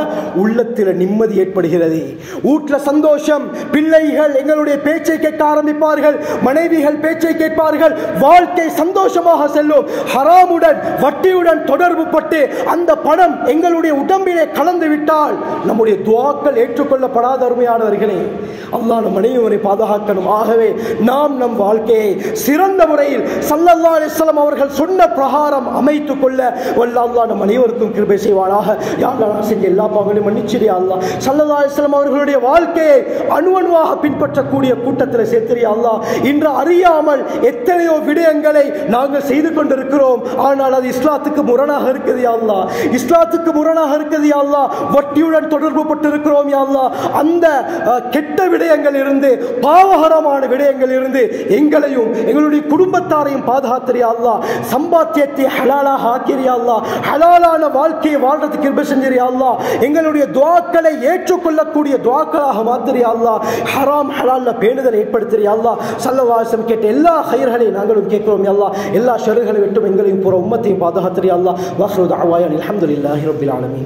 உள்ளத்தில் நிம்மதி ஏற்படுகிறது, வீட்டில் சந்தோஷம், பிள்ளைகள் எங்களுடைய பேச்சை கேட்க ஆரம்பிப்பார்கள், மனைவிகள் பேச்சை கேட்பார்கள், வாழ்க்கை சந்தோஷமாக செல்லும். ஹராமுடன் வட்டியுடன் தொடர்பு பட்டு அந்த பணம் எங்களுடைய உடம்பிலே கலந்து விட்டால் நம்முடைய துஆக்கள் ஏற்றுக்கொள்ளப்படாத. அருமையானவர்களே, அல்லாஹ் நம் அனைவரை பாதுகாக்கணும். ஆகவே நாம் நம் வாழ்க்கையை சிறந்த முறையில் ஸல்லல்லாஹு அலைஹி வஸல்லம் அவர்கள் சொன்ன பிரகாரம் அமைத்துக் கொள்ள வல்ல அல்லாஹ் நம் அனைவருக்கும் கிருபை செய்வானாக. யா அல்லாஹ், நான் செஞ்ச எல்லா பாவங்களையும் மன்னிச்சிடு யா அல்லாஹ். ஸல்லல்லாஹு அலைஹி வஸல்லம் அவர்களுடைய வாழ்க்கையை அணுவணுவாக பின்பற்றக்கூடிய கூட்டத்தில் சேர்த்தியா அல்லாஹ். இன்று அறியாமல் எத்தனையோ விடயங்களை நாங்கள் செய்து கொண்டிருக்கிறோம். ஆனால் அது இஸ்லாத்துக்கு முரணாக இருக்குது யா அல்லாஹ். இஸ்லாத்துக்கு முரணாக இருக்குது யா அல்லாஹ். வட்டியுடன் தொடர்பு பட்டிருக்கிறோம் யா அல்லாஹ். அந்த கெட்ட விடயங்கள் இருந்து, பாவகரமான விடயங்கள் இருந்து எங்களையும் எங்களுடைய குடும்பத்தாரையும் பாதுகாத்தியா அல்லாஹ். சம்பாத்தியத்தை ஹலாலாக ஆக்கிறியா அல்லாஹ். ஹலாலான வாழ்க்கையை வாழ்றதுக்கு கிருபை செஞ்சிரியா அல்லாஹ். எங்களுடைய துஆக்களை ஏற்றுக்கொள்ளக்கூடிய துஆக்களாக மாத்திரியா அல்லாஹ். ஹராம் ஹலால்ல பேணுதல் ஏற்படுத்தியா அல்லாஹ். ஸல்லல்லாஹு அலைஹி வஸல்லம் கேட்ட எல்லா கைர்களையும் நாங்களும் கேட்கிறோம் யா அல்லாஹ். எல்லா ஷர்களை விட்டும் எங்களையும் பூரா உம்மத்தையும் பாதுகாத்திரியா அல்லாஹ். வஆஹிரு தஅவானா அல்ஹம்துலில்லாஹி ரப்பில் ஆலமீன்.